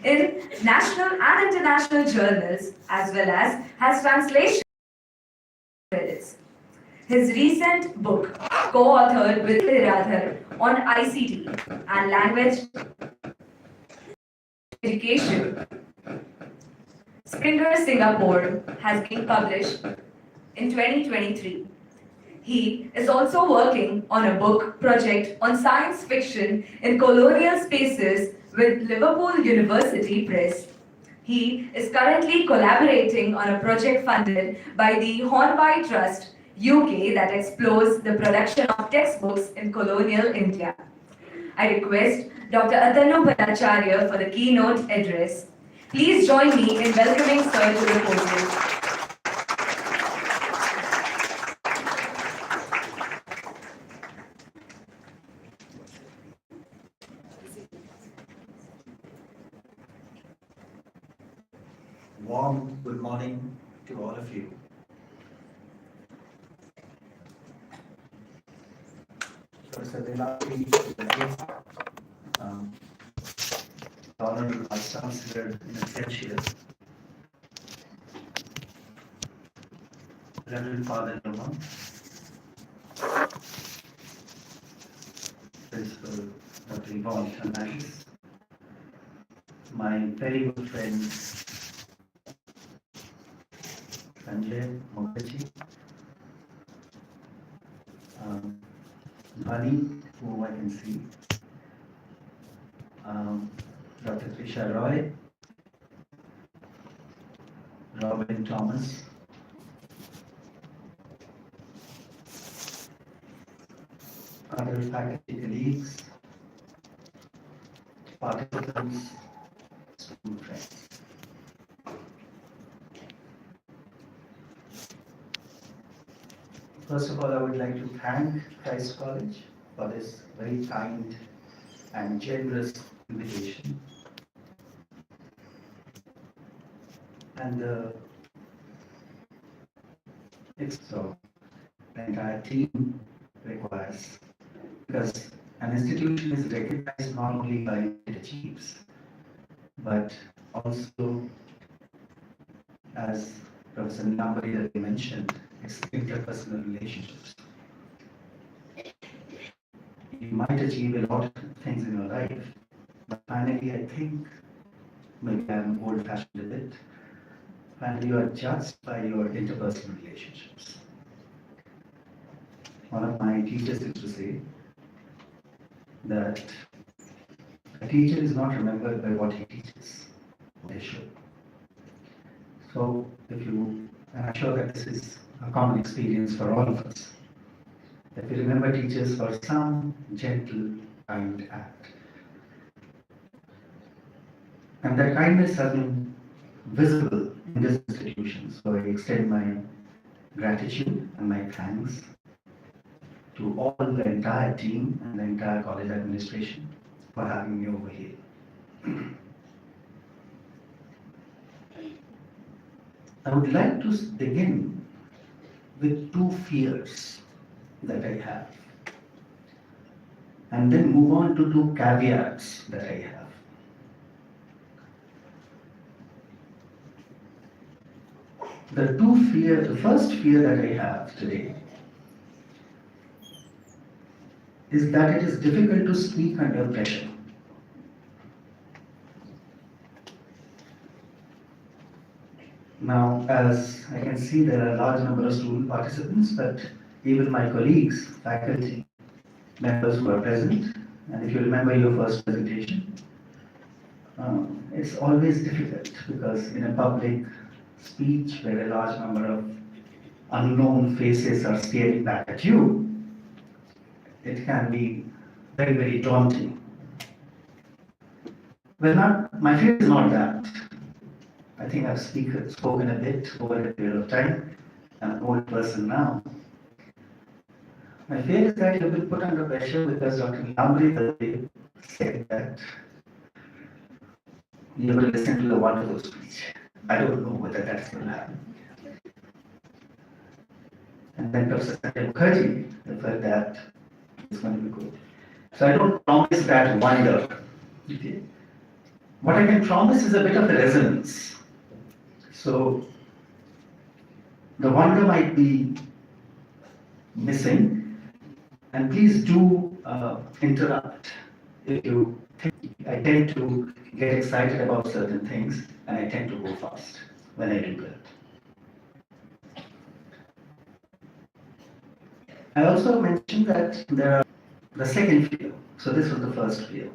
in national and international journals as well as has translation credits. His recent book, co-authored with Radhar on ICT and language education, Springer Singapore, has been published in 2023. He is also working on a book project on science fiction in colonial spaces with Liverpool University Press. He is currently collaborating on a project funded by the Hornby Trust UK that explores the production of textbooks in colonial India. I request Dr. Atanu Bhattacharya for the keynote address. Please join me in welcoming Sir to the podium. Warm good morning to all of you. Professor Delapri, Honorable Vice Chancellor in absentia, Reverend Father Noma, Principal Dr. Yvonne Fernandez, my very good friend Sanjay Mukherjee, Bani, who I can see, Dr. Trisha Roy, Robin Thomas, other faculty colleagues, participants, student friends. First of all, I would like to thank Christ College for this very kind and generous invitation. And so the entire team requires, because an institution is recognized not only by what it achieves, but also, as Professor Nambari that we mentioned, its interpersonal relationships. You might achieve a lot of things in your life, but finally I think, maybe I'm old-fashioned a bit, finally you are judged by your interpersonal relationships. One of my teachers used to say that a teacher is not remembered by what he teaches, they should. So if you, and I'm sure that this is a common experience for all of us, that we remember teachers for some gentle, kind act. And that kindness has been visible in this institution, so I extend my gratitude and my thanks to all the entire team and the entire college administration for having me over here. I would like to begin with two fears that I have, and then move on to two caveats that I have. The first fear that I have today is that it is difficult to speak under pressure. Now, as I can see, there are a large number of student participants, but even my colleagues, faculty, members who are present, and if you remember your first presentation, it's always difficult because in a public speech where a large number of unknown faces are staring back at you, it can be very, very daunting. Well, my fear is not that. I think I've spoken a bit over a period of time. I'm an old person now. My fear is that you've been put under pressure because Dr. Nambari said that you're going to listen to the wonderful speech. I don't know whether that's going to happen. And then Professor Mukherjee felt that it's going to be good. So I don't promise that wonder. Okay? What I can promise is a bit of a resonance. So the wonder might be missing, and please do interrupt if you think. I tend to get excited about certain things, and I tend to go fast when I do that. I also mentioned that there are the second fear. So this was the first fear.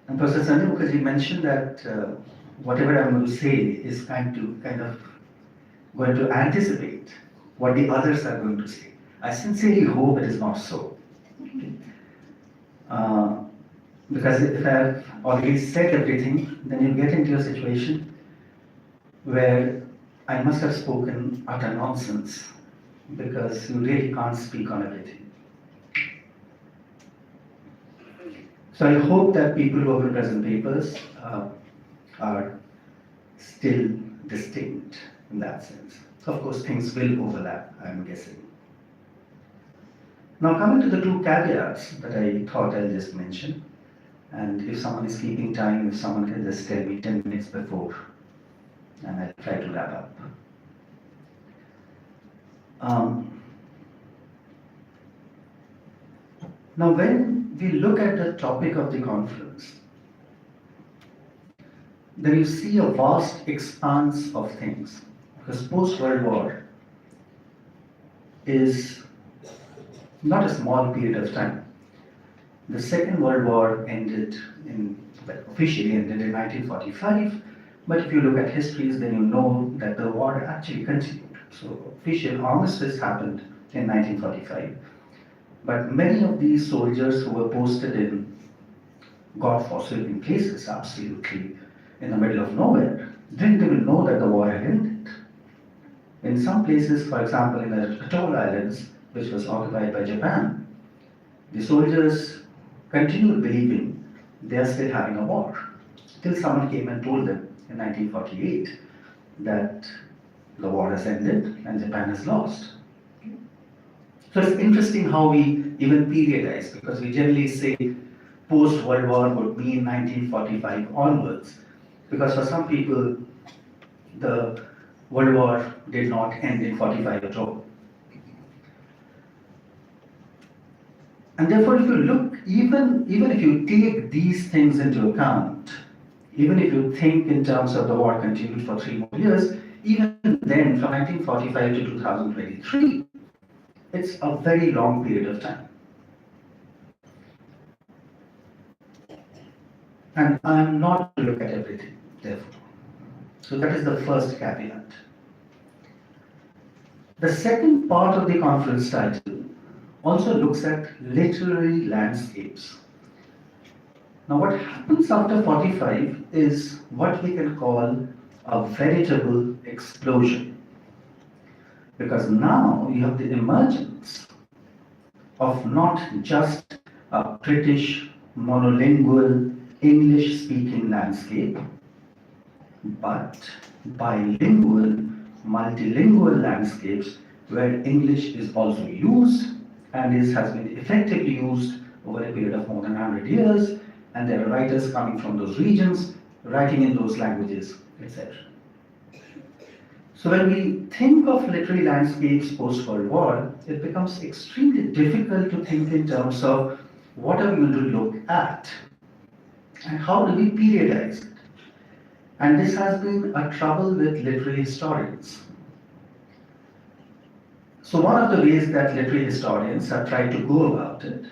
And Professor Sanjay Mukherjee mentioned that whatever I'm going to say is kind of going to anticipate what the others are going to say. I sincerely hope it is not so. Uh, because if I've already said everything, then you get into a situation where I must have spoken utter nonsense because you really can't speak on everything. So I hope that people who have present papers are still distinct in that sense. Of course, things will overlap, I'm guessing. Now, coming to the two caveats that I thought I'll just mention, and if someone is keeping time, if someone can just tell me 10 minutes before, and I'll try to wrap up. Now, when we look at the topic of the conference, then you see a vast expanse of things. Because post-World War is not a small period of time. The Second World War officially ended in 1945, but if you look at histories, then you know that the war actually continued. So official armistice happened in 1945, but many of these soldiers who were posted in God-forsaken places, absolutely in the middle of nowhere, didn't even know that the war had ended. In some places, for example, in the Atoll Islands, which was occupied by Japan, the soldiers continued believing they are still having a war, till someone came and told them in 1948 that the war has ended and Japan has lost. So it's interesting how we even periodize, because we generally say post-World War would mean 1945 onwards, because for some people the World War did not end in 45 at all. And therefore, if you look, even if you take these things into account, even if you think in terms of the war continued for 3 more years, even then, from 1945 to 2023, it's a very long period of time. And I'm not to look at everything, therefore. So that is the first caveat. The second part of the conference title also looks at literary landscapes. Now, what happens after 45 is what we can call a veritable explosion. Because now you have the emergence of not just a British monolingual English speaking landscape, but bilingual, multilingual landscapes where English is also used and has been effectively used over a period of more than 100 years, and there are writers coming from those regions writing in those languages, etc. So when we think of literary landscapes post-World War, it becomes extremely difficult to think in terms of what are we going to look at and how do we periodize it. And this has been a trouble with literary historians. So one of the ways that literary historians have tried to go about it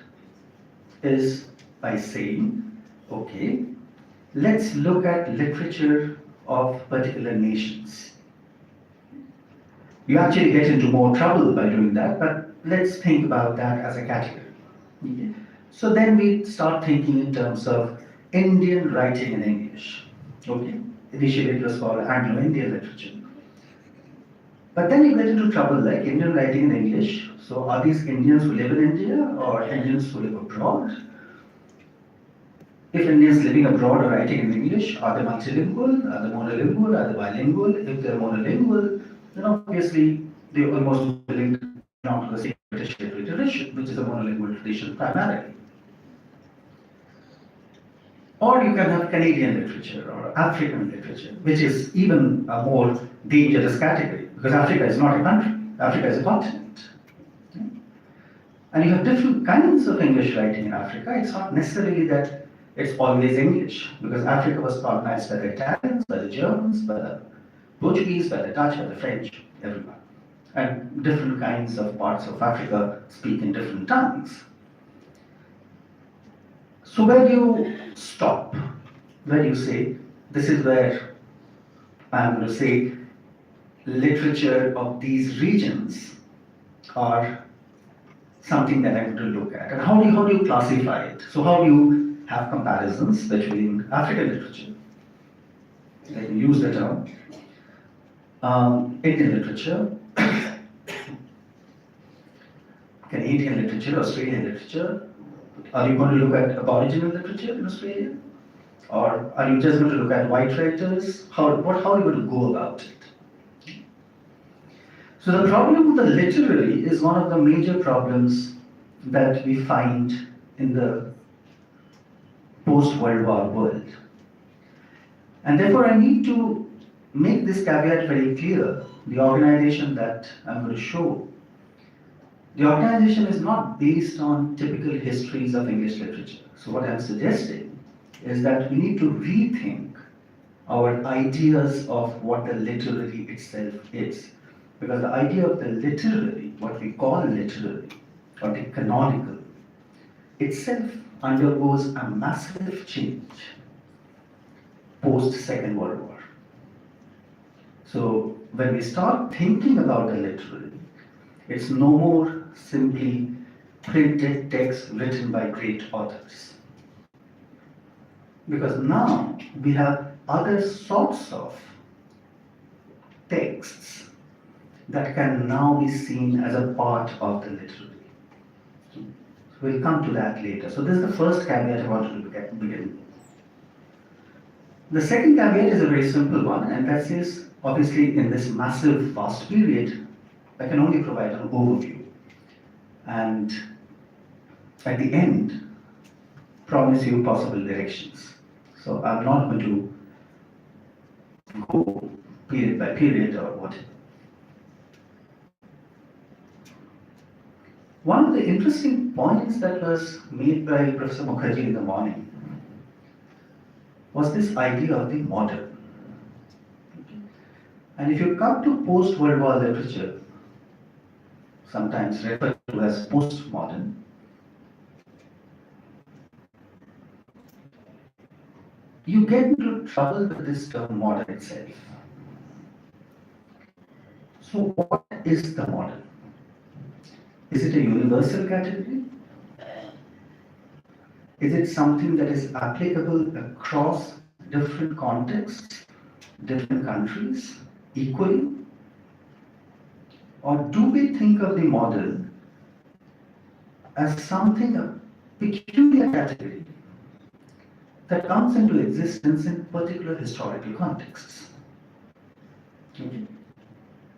is by saying, okay, let's look at literature of particular nations. You actually get into more trouble by doing that, but let's think about that as a category. Okay. So then we start thinking in terms of Indian writing in English. Okay. Initially it was called Anglo-Indian literature. But then you get into trouble like Indian writing in English. So are these Indians who live in India or Indians who live abroad? If Indians living abroad are writing in English, are they multilingual? Are they monolingual? Are they bilingual? If they're monolingual, then obviously they almost linked down to the same British literary tradition, which is a monolingual tradition primarily. Or you can have Canadian literature or African literature, which is even a more dangerous category because Africa is not a country, Africa is a continent. Okay? And you have different kinds of English writing in Africa. It's not necessarily that it's always English because Africa was colonized by the Italians, by the Germans, by the Portuguese, by the Dutch, by the French, everyone. And different kinds of parts of Africa speak in different tongues. So where do you stop? Where do you say, this is where I'm going to say literature of these regions are something that I'm going to look at. And how do you classify it? So how do you have comparisons between African literature, let me use the term, Indian literature, Canadian literature, Australian literature? Are you going to look at Aboriginal literature in Australia? Or are you just going to look at white writers? How are you going to go about it? So the problem with the literary is one of the major problems that we find in the post-World War world. And therefore I need to make this caveat very clear. The organization that I'm going to show, the organization is not based on typical histories of English literature. So what I'm suggesting is that we need to rethink our ideas of what the literary itself is. Because the idea of the literary, what we call literary, or the canonical, itself undergoes a massive change post-Second World War. So when we start thinking about the literary, it's no more simply printed text written by great authors. Because now we have other sorts of texts that can now be seen as a part of the literary. So we'll come to that later. So this is the first caveat I wanted to begin with. The second caveat is a very simple one, and that is obviously in this massive, vast period, I can only provide an overview. And at the end, promise you possible directions. So I'm not going to go period by period or whatever. One of the interesting points that was made by Professor Mukherjee in the morning was this idea of the modern. And if you come to post-World War literature, sometimes referred to as postmodern, you get into trouble with this term modern itself. So what is the modern? Is it a universal category? Is it something that is applicable across different contexts, different countries, equally? Or do we think of the modern as something, a peculiar category that comes into existence in particular historical contexts? Okay.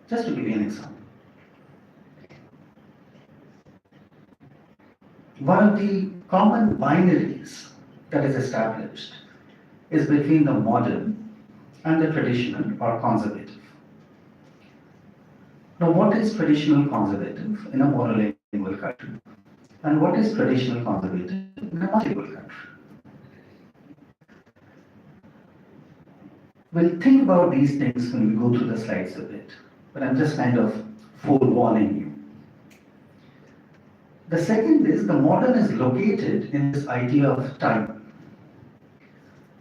Just to give you an example. One of the common binaries that is established is between the modern and the traditional or conservative. Now, what is traditional conservative in a monolingual country? And what is traditional conservative in a multilingual country? We'll think about these things when we go through the slides a bit, but I'm just kind of forewarning you. The second is the modern is located in this idea of time.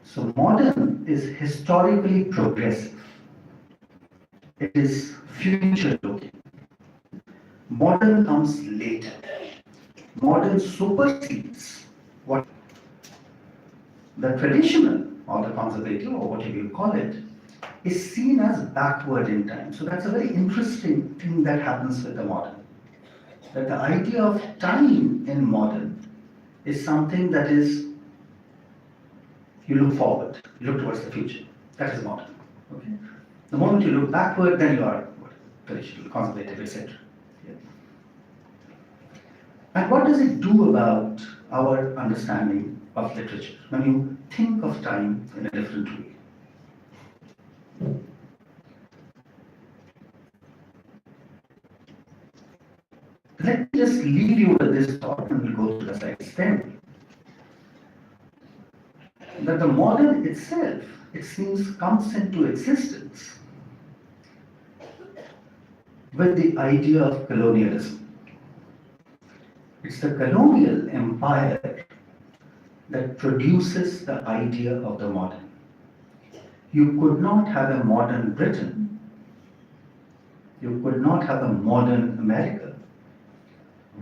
So modern is historically progressive. It is future looking. Modern comes later. Modern supersedes what the traditional or the conservative or whatever you call it is seen as backward in time. So that's a very interesting thing that happens with the modern. That the idea of time in modern is something that is, you look forward, you look towards the future. That is modern. Okay? The moment you look backward, then you are traditional, conservative, etc. Yeah. And what does it do about our understanding of literature, when you think of time in a different way. Let me just leave you with this thought and we'll go to the slides then. That the modern itself, it seems, comes into existence with the idea of colonialism. It's the colonial empire that produces the idea of the modern. You could not have a modern Britain, you could not have a modern America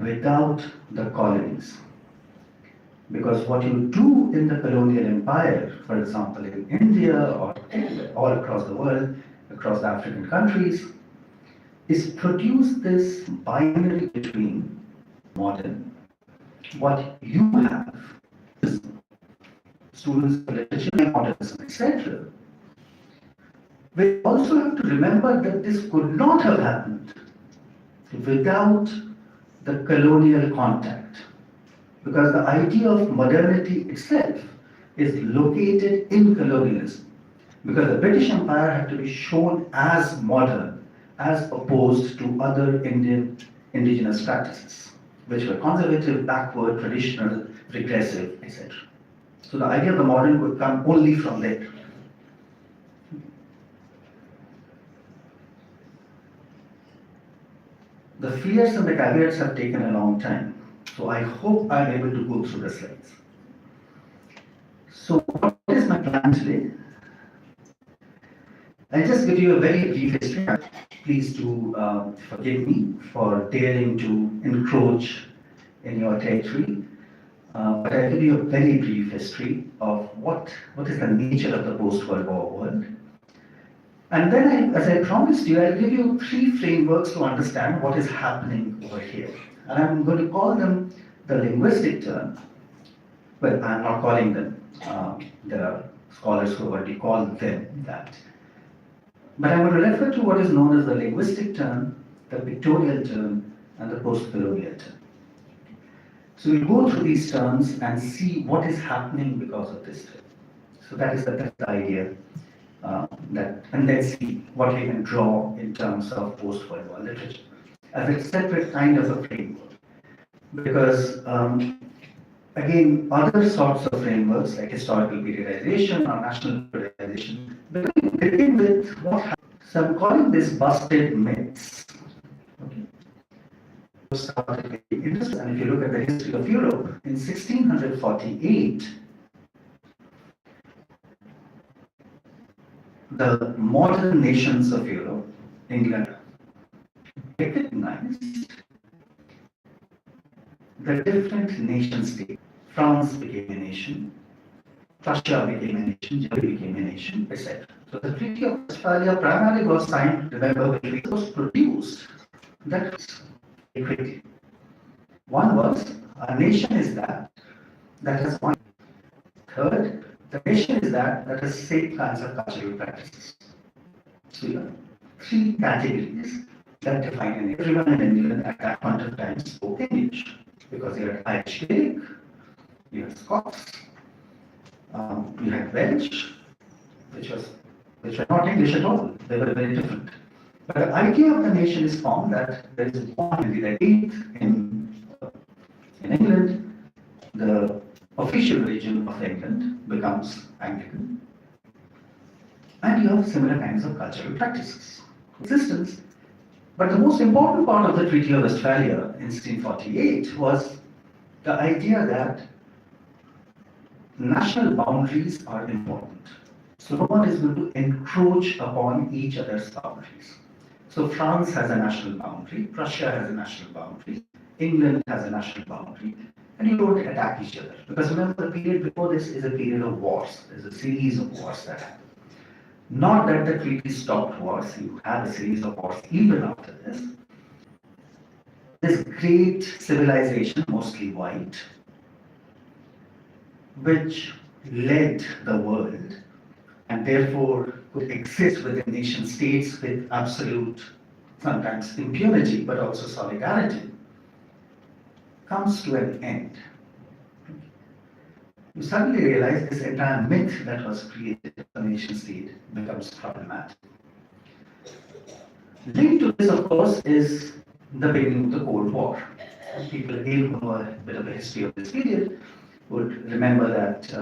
without the colonies. Because what you do in the colonial empire, for example in India or all across the world, across the African countries, is produce this binary between modern, what you have, students of literature, modernism, etc. We also have to remember that this could not have happened without the colonial contact. Because the idea of modernity itself is located in colonialism. Because the British Empire had to be shown as modern, as opposed to other Indian indigenous practices, which were conservative, backward, traditional, regressive, etc. So the idea of the modern would come only from there. The fears and the caveats have taken a long time, so I hope I'm able to go through the slides. So what is my plan today? I'll just give you a very brief history. Please do forgive me for daring to encroach in your territory. But I'll give you a very brief history of what is the nature of the post-World War world. And then, as I promised you, I'll give you 3 frameworks to understand what is happening over here. And I'm going to call them the linguistic turn. Well, I'm not calling them. There are scholars who already call them that. But I'm going to refer to what is known as the linguistic turn, the pictorial turn, and the post-colonial turn. So we'll go through these terms and see what is happening because of this turn. So that's the idea. And let's see what we can draw in terms of post-World War literature as a separate kind of a framework. Because again, other sorts of frameworks like historical periodization or national periodization begin with what happened. So I'm calling this busted myths. Okay. And if you look at the history of Europe, in 1648, the modern nations of Europe, England, recognized the different nation states. France became a nation, Russia became a nation, Germany became a nation, etc. So the Treaty of Westphalia primarily was signed, remember, which was produced. That was very quickly. One was, a nation is that has one. Third, the nation is that has same kinds of cultural practices. So you have 3 categories that define an English. Everyone in England at that point of time spoke English because you had Irish Gaelic, you had Scots, you had Welsh, which were not English at all. They were very different. But the idea of the nation is formed that there is one in the 8th in England, the official religion of England becomes Anglican, and you have similar kinds of cultural practices. Existence. But the most important part of the Treaty of Westphalia in 1648 was the idea that national boundaries are important. So no one is going to encroach upon each other's boundaries. So France has a national boundary, Prussia has a national boundary, England has a national boundary, and you don't attack each other. Because remember, the period before this is a period of wars. There's a series of wars that happen. Not that the treaty stopped wars, you had a series of wars even after this. This great civilization, mostly white, which led the world and therefore could exist within nation states with absolute, sometimes impunity, but also solidarity, comes to an end. you suddenly realize this entire myth that was created of the nation state becomes problematic. Linked to this, of course, is the beginning of the Cold War. People again who know a bit of the history of this period would remember that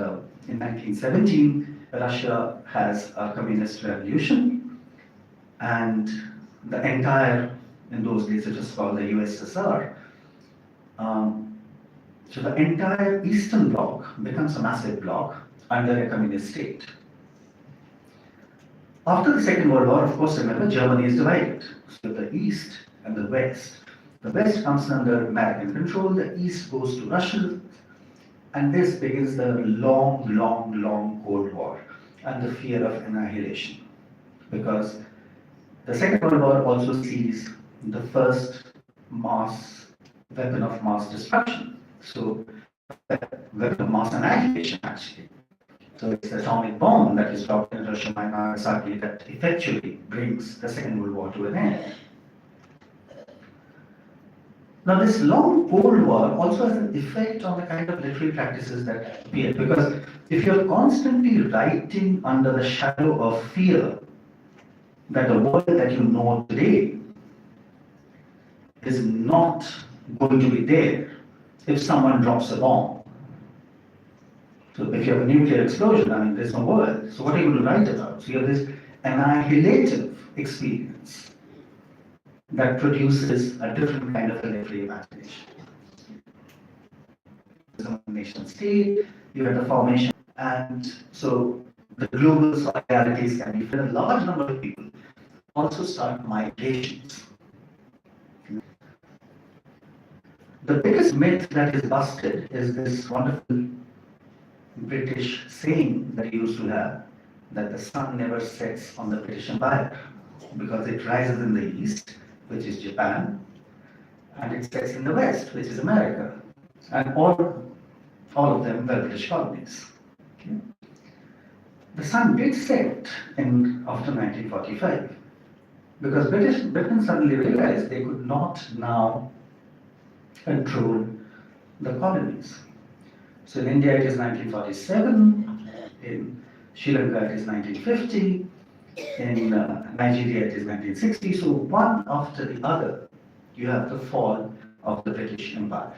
in 1917, Russia has a communist revolution, and the entire, in those days it was called the USSR, um, so the entire Eastern Bloc becomes a massive bloc under a communist state. After the Second World War, of course, remember, Germany is divided. So the East and the West. The West comes under American control, the East goes to Russia, and this begins the long Cold War and the fear of annihilation. Because the Second World War also sees the first mass weapon of mass destruction. So, weapon of mass annihilation, actually. So it's the atomic bomb that is dropped in Hiroshima and Nagasaki that effectually brings the Second World War to an end. Now, this long Cold War also has an effect on the kind of literary practices that appear, because if you're constantly writing under the shadow of fear that the world that you know today is not going to be there if someone drops a bomb. So if you have a nuclear explosion, I mean, there's no world. So what are you going to write about? So you have this annihilative experience that produces a different kind of a literary imagination. The nation state, you have the formation, and so the global solidarities can be for a large number of people. Also start migrations. The biggest myth that is busted is this wonderful British saying that he used to have, that the sun never sets on the British Empire because it rises in the east, which is Japan, and it sets in the west, which is America, and all of them were British colonies. Okay. The sun did set after 1945 because Britain suddenly realized they could not now control the colonies. So in India it is 1947, in Sri Lanka it is 1950, in Nigeria it is 1960. So one after the other, you have the fall of the British Empire.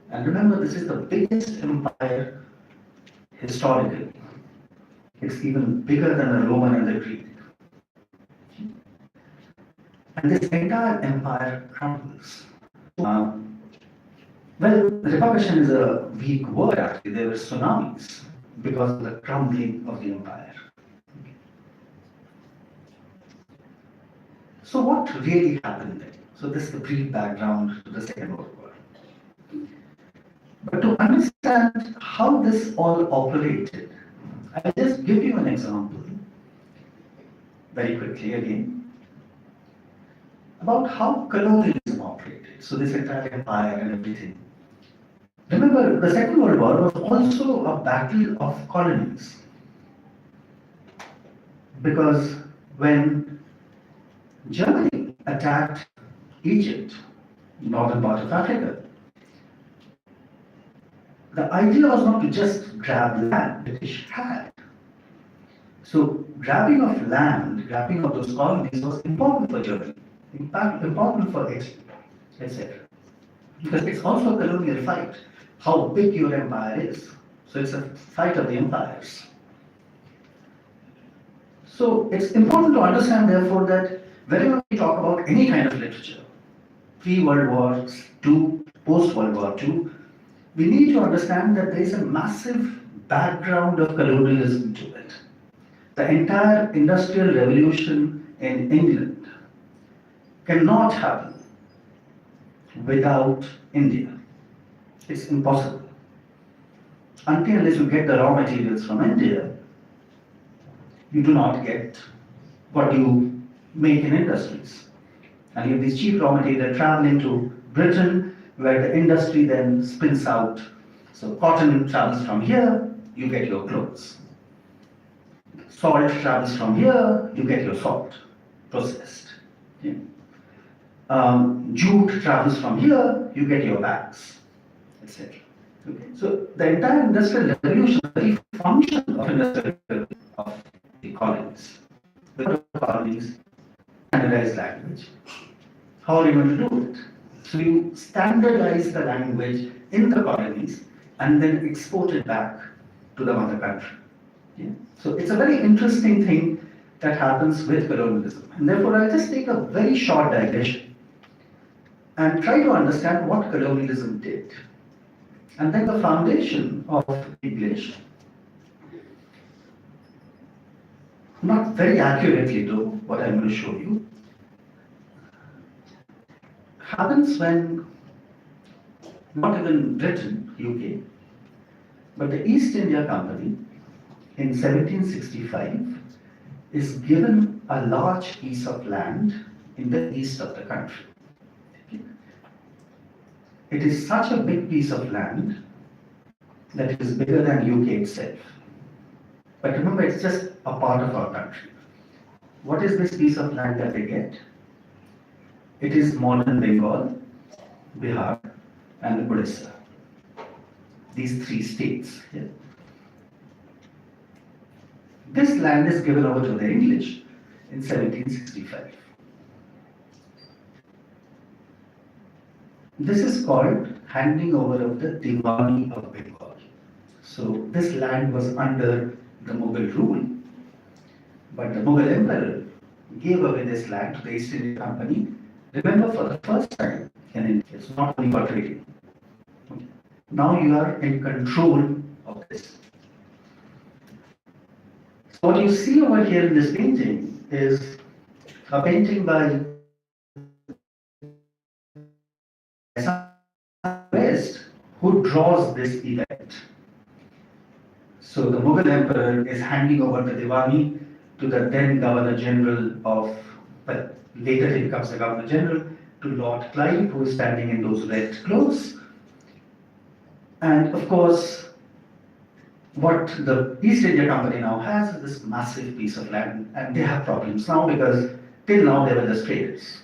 And remember, this is the biggest empire historically. It's even bigger than the Roman and the Greek. And this entire empire crumbles. Well, repercussion is a weak word actually. There were tsunamis because of the crumbling of the empire. So what really happened then? So this is the brief background to the Second World War. But to understand how this all operated, I'll just give you an example, very quickly again, about how colonialism operated. So this entire empire and everything. Remember, the Second World War was also a battle of colonies. Because when Germany attacked Egypt, northern part of Africa, the idea was not to just grab land, the British had. So grabbing of land, grabbing of those colonies was important for Germany, important for Italy, etc. Because it's also a colonial fight, how big your empire is. So it's a fight of the empires. So it's important to understand, therefore, that whenever we talk about any kind of literature, pre-World War II, post-World War II, we need to understand that there is a massive background of colonialism to it. The entire industrial revolution in England cannot happen without India. It's impossible. Until unless you get the raw materials from India, you do not get what you make in industries. And you have these cheap raw material traveling to Britain, where the industry then spins out. So cotton travels from here, you get your clothes. Salt travels from here, you get your salt processed. Yeah. Jute travels from here, you get your bags, etc. Okay. So the entire industrial revolution, the very function of industrial revolution of the colonies, the colonies, standardized language. How are you going to do it? So you standardize the language in the colonies and then export it back to the mother country. Yeah. So it's a very interesting thing that happens with colonialism. And therefore, I'll just take a very short digression and try to understand what colonialism did. And then the foundation of English, not very accurately though, what I'm going to show you, happens when not even Britain, UK, but the East India Company in 1765 is given a large piece of land in the east of the country. It is such a big piece of land that it is bigger than UK itself. But remember, it's just a part of our country. What is this piece of land that they get? It is modern Bengal, Bihar, and Odisha. These three states. Yeah. This land is given over to the English in 1765. This is called handing over of the Diwani of Bengal. So this land was under the Mughal rule, but the Mughal emperor gave away this land to the East India Company. Remember, for the first time in India, it's not only for trading. Now you are in control of this. So what you see over here in this painting is a painting by West who draws this event. So the Mughal emperor is handing over the Diwani to the then Governor General of, well, later he becomes the Governor General, to Lord Clive, who is standing in those red clothes. And of course, what the East India Company now has is this massive piece of land, and they have problems now because till now they were just traders.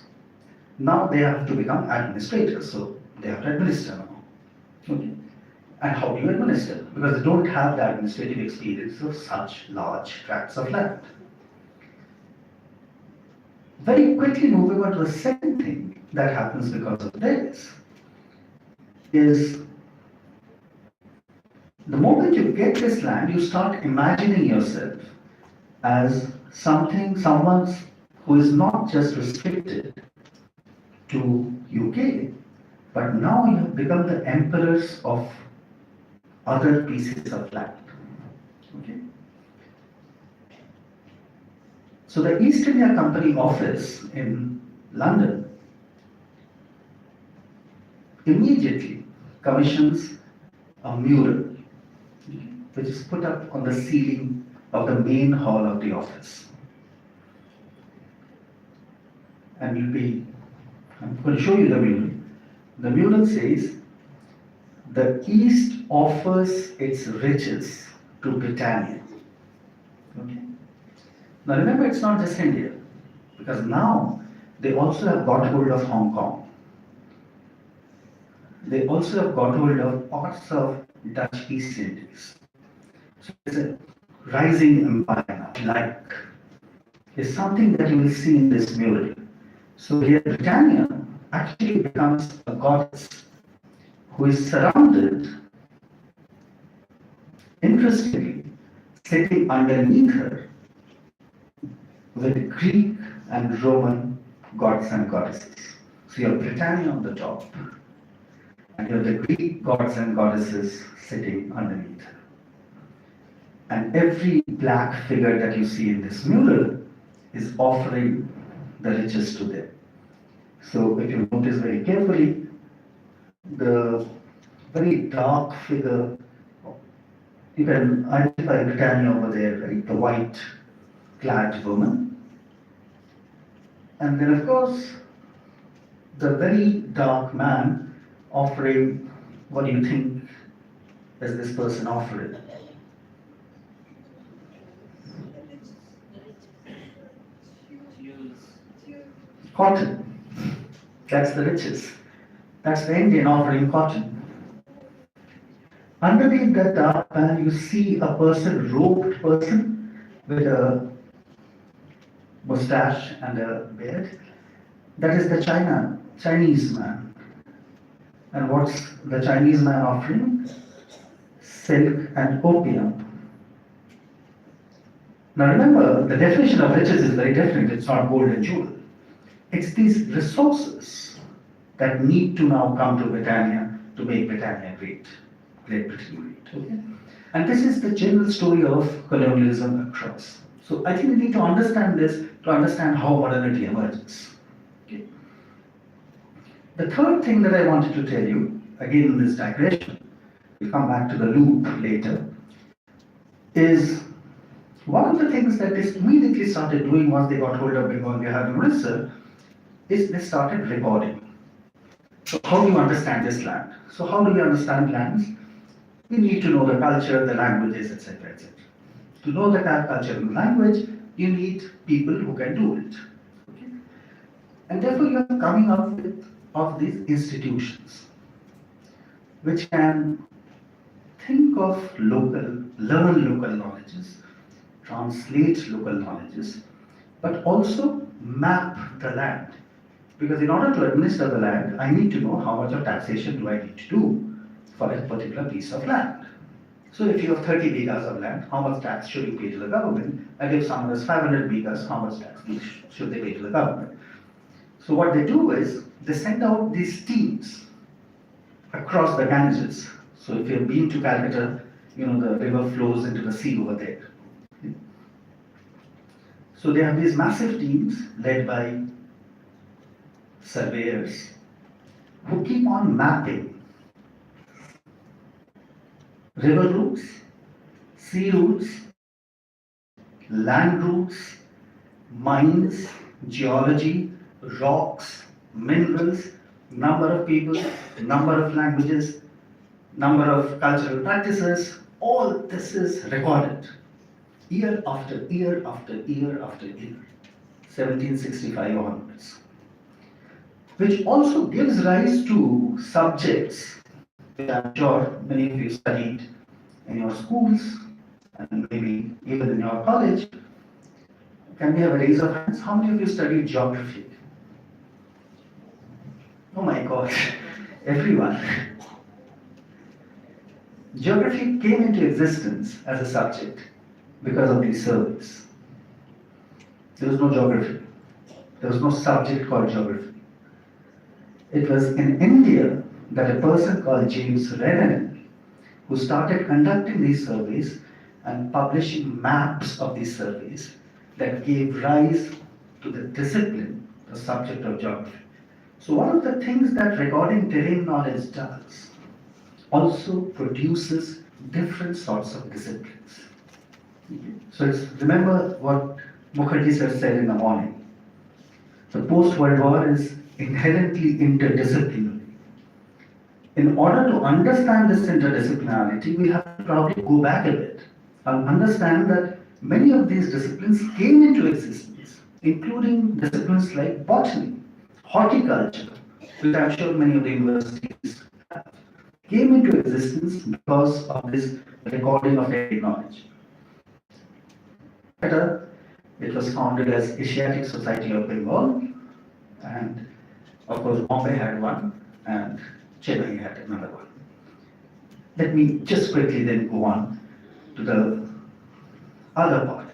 Now they have to become administrators, so they have to administer now. Okay. And how do you administer? Because they don't have the administrative experience of such large tracts of land. Very quickly moving on to the second thing that happens because of this is the moment you get this land, you start imagining yourself as someone who is not just restricted to UK, but now you have become the emperors of other pieces of land. Okay. So the East India Company office in London immediately commissions a mural which is put up on the ceiling of the main hall of the office. And I'm going to show you the mural. The mural says, "The East offers its riches to Britannia." Okay. Now remember, it's not just India, because now they also have got hold of Hong Kong. They also have got hold of parts of Dutch East Indies. So it's a rising empire now, like, is something that you will see in this mural. So here Britannia actually becomes a goddess who is surrounded, interestingly, sitting underneath her with Greek and Roman gods and goddesses. So you have Britannia on the top, and you have the Greek gods and goddesses sitting underneath her. And every black figure that you see in this mural is offering the riches to them. So if you notice very carefully, the very dark figure, you can identify Britannia over there, right? The white clad woman. And then of course, the very dark man offering, what do you think is this person offering? Cotton. That's the riches. That's the Indian offering cotton. Underneath that dark pan, you see a person, robed person, with a mustache and a beard. That is the Chinese man. And what's the Chinese man offering? Silk and opium. Now remember, the definition of riches is very different. It's not gold and jewel. It's these resources that need to now come to Britannia to make Britannia great, Great Britain great. Okay? And this is the general story of colonialism across. So I think we need to understand this to understand how modernity emerges. Okay? The third thing that I wanted to tell you, again in this digression, we'll come back to the loop later, is one of the things that they immediately started doing once they got hold of Bengal, Bihar, and Orissa is they started recording. So how do you understand this land? So how do we understand lands? We need to know the culture, the languages, etc., etc. To know the culture and language, you need people who can do it. Okay? And therefore, you are coming up with of these institutions, which can think of local, learn local knowledges, translate local knowledges, but also map the land. Because in order to administer the land, I need to know how much of taxation do I need to do for a particular piece of land. So if you have 30 bighas of land, how much tax should you pay to the government? And if someone has 500 bighas, how much tax should they pay to the government? So what they do is, they send out these teams across the Ganges. So if you've been to Calcutta, you know the river flows into the sea over there. So they have these massive teams led by surveyors who keep on mapping river routes, sea routes, land routes, mines, geology, rocks, minerals, number of people, number of languages, number of cultural practices. All this is recorded year after year after year after year, 1765 onwards, which also gives rise to subjects which I'm sure many of you studied in your schools and maybe even in your college. Can we have a raise of hands? How many of you studied geography? Oh my God, everyone. Geography came into existence as a subject because of these surveys. There was no geography. There was no subject called geography. It was in India that a person called James Rennan, who started conducting these surveys and publishing maps of these surveys, that gave rise to the discipline, the subject of geography. So one of the things that recording terrain knowledge does also produces different sorts of disciplines. So remember what Mukherjee sir said in the morning. The post-World War is inherently interdisciplinary. In order to understand this interdisciplinarity, we have to probably go back a bit and understand that many of these disciplines came into existence, including disciplines like botany, horticulture, which I'm sure many of the universities have, came into existence because of this recording of heritage knowledge. It was founded as Asiatic Society of Bengal, and of course Bombay had one, and Chennai had another one. Let me just quickly then go on to the other part.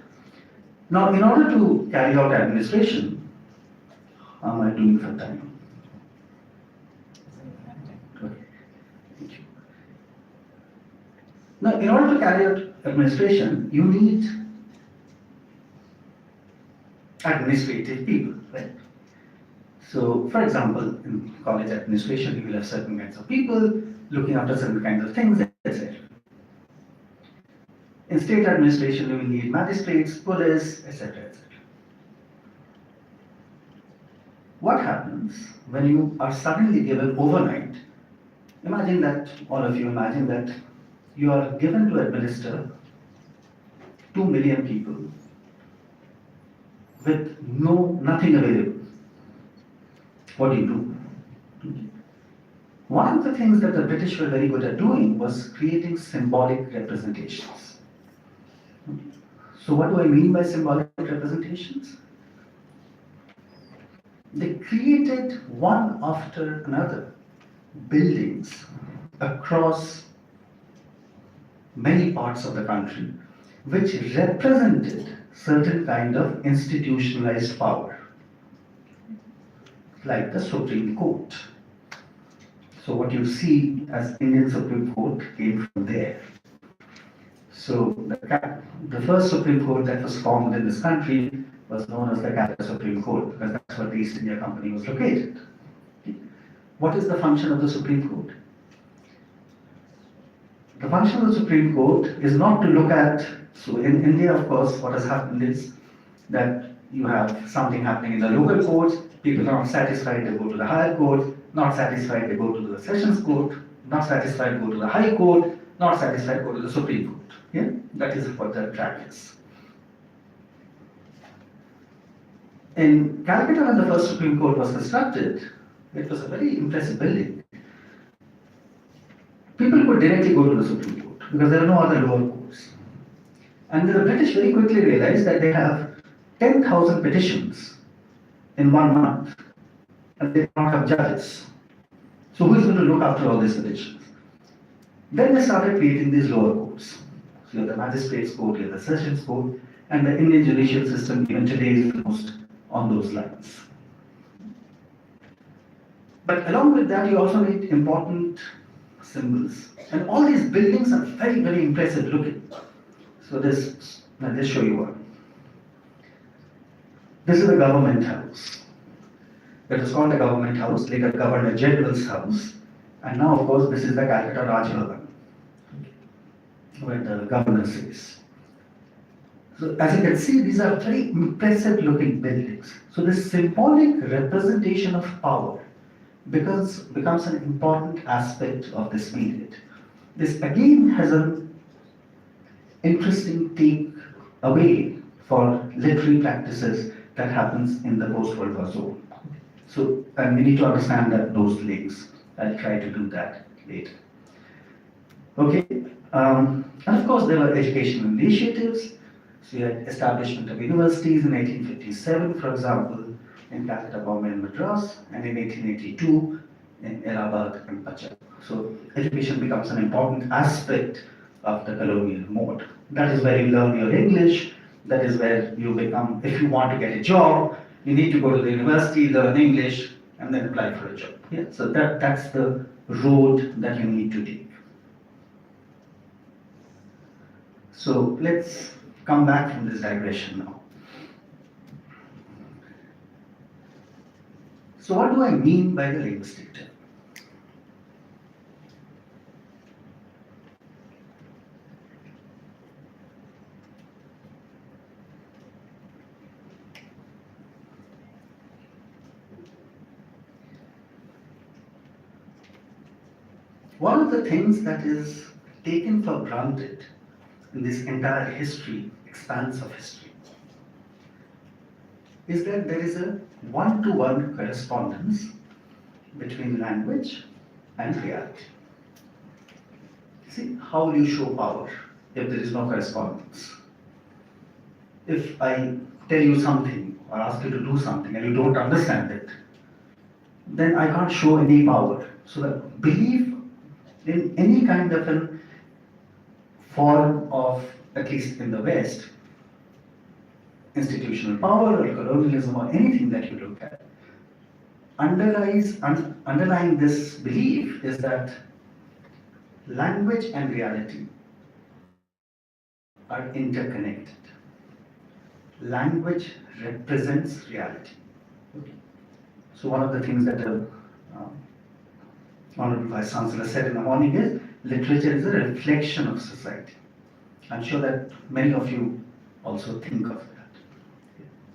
Now, in order to carry out administration, how am I doing for time? Okay, thank you. Now, in order to carry out administration, you need administrative people, right? So, for example, in college administration, you will have certain kinds of people looking after certain kinds of things, etc. In state administration, you will need magistrates, police, etc., etc. What happens when you are suddenly given overnight? Imagine that, all of you imagine that you are given to administer 2 million people with nothing available. What do you do? One of the things that the British were very good at doing was creating symbolic representations. So what do I mean by symbolic representations? They created one after another buildings across many parts of the country which represented certain kind of institutionalized power, like the Supreme Court. So what you see as Indian Supreme Court came from there. So the first Supreme Court that was formed in this country was known as the Calcutta Supreme Court, because that's where the East India Company was located. What is the function of the Supreme Court? The function of the Supreme Court is not to look at, so in India, of course, what has happened is that you have something happening in the local courts, people are not satisfied, they go to the higher court, not satisfied, they go to the sessions court, not satisfied, go to the high court, not satisfied, go to the Supreme Court. Yeah? That is what the track is. In Calcutta, when the first Supreme Court was constructed, it was a very impressive building. People could directly go to the Supreme Court because there are no other lower courts. And the British very quickly realized that they have 10,000 petitions in 1 month and they don't have judges. So who is going to look after all these petitions? Then they started creating these lower courts. So you have the magistrates court, you have the sessions court, and the Indian judicial system even today is almost on those lines. But along with that, you also need important symbols. And all these buildings are very, very impressive looking. So I'll just show you one. This is the government house. It was called the government house, later Governor General's house. And now, of course, this is the Calcutta Rajkot, where the governor sits. So as you can see, these are very impressive looking buildings. So this symbolic representation of power becomes an important aspect of this period. This again has an interesting take away for literary practices that happens in the post-World War zone. So, and we need to understand those links. I'll try to do that later. Okay, and of course there were educational initiatives. So you had establishment of universities in 1857, for example, in Calcutta, Bombay and Madras, and in 1882 in Allahabad and Punjab. So education becomes an important aspect of the colonial mode. That is where you learn your English, that is where you become, if you want to get a job, you need to go to the university, learn English, and then apply for a job. Yeah? So that's the road that you need to take. So let's come back from this digression now. So what do I mean by the linguistic term? One of the things that is taken for granted in this entire history, expanse of history, is that there is a one-to-one correspondence between language and reality. See, how will you show power if there is no correspondence? If I tell you something or ask you to do something and you don't understand it, then I can't show any power. So the belief in any kind of a form of, at least in the West, institutional power or colonialism or anything that you look at, underlying this belief is that language and reality are interconnected. Language represents reality. Okay. So one of the things that Honorable Vice Chancellor said in the morning is, literature is a reflection of society. I'm sure that many of you also think of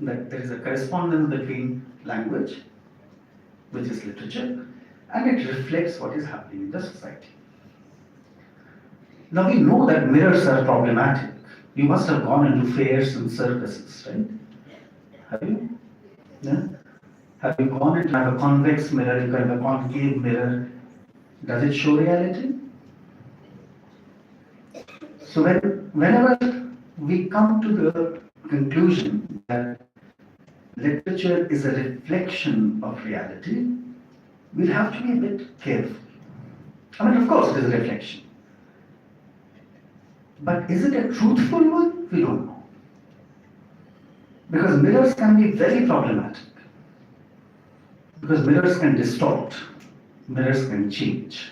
that there is a correspondence between language, which is literature, and it reflects what is happening in the society. Now we know that mirrors are problematic. You must have gone into fairs and circuses, right? Have you? Yeah? Have you gone into a convex mirror, you have a concave mirror? Does it show reality? So whenever we come to the conclusion that literature is a reflection of reality, we'll have to be a bit careful. I mean, of course, it is a reflection. But is it a truthful one? We don't know. Because mirrors can be very problematic. Because mirrors can distort, mirrors can change.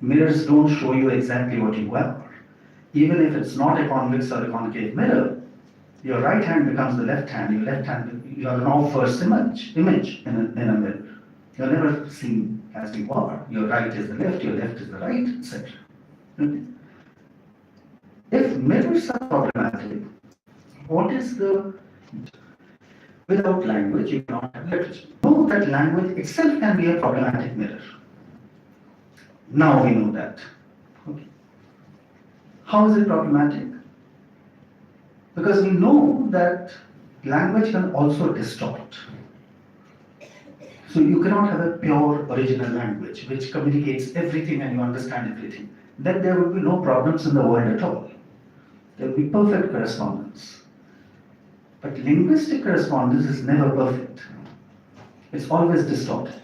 Mirrors don't show you exactly what you are. Even if it's not a convex or a concave mirror, your right hand becomes the left hand, your left hand, you are now first image in a mirror. You're never seen as you are. Your right is the left, your left is the right, etc. Okay? If mirrors are problematic, what is the without language you cannot have literature? Know that language itself can be a problematic mirror. Now we know that. Okay. How is it problematic? Because we know that language can also distort. So you cannot have a pure original language which communicates everything and you understand everything. Then there will be no problems in the world at all. There will be perfect correspondence. But linguistic correspondence is never perfect. It's always distorted.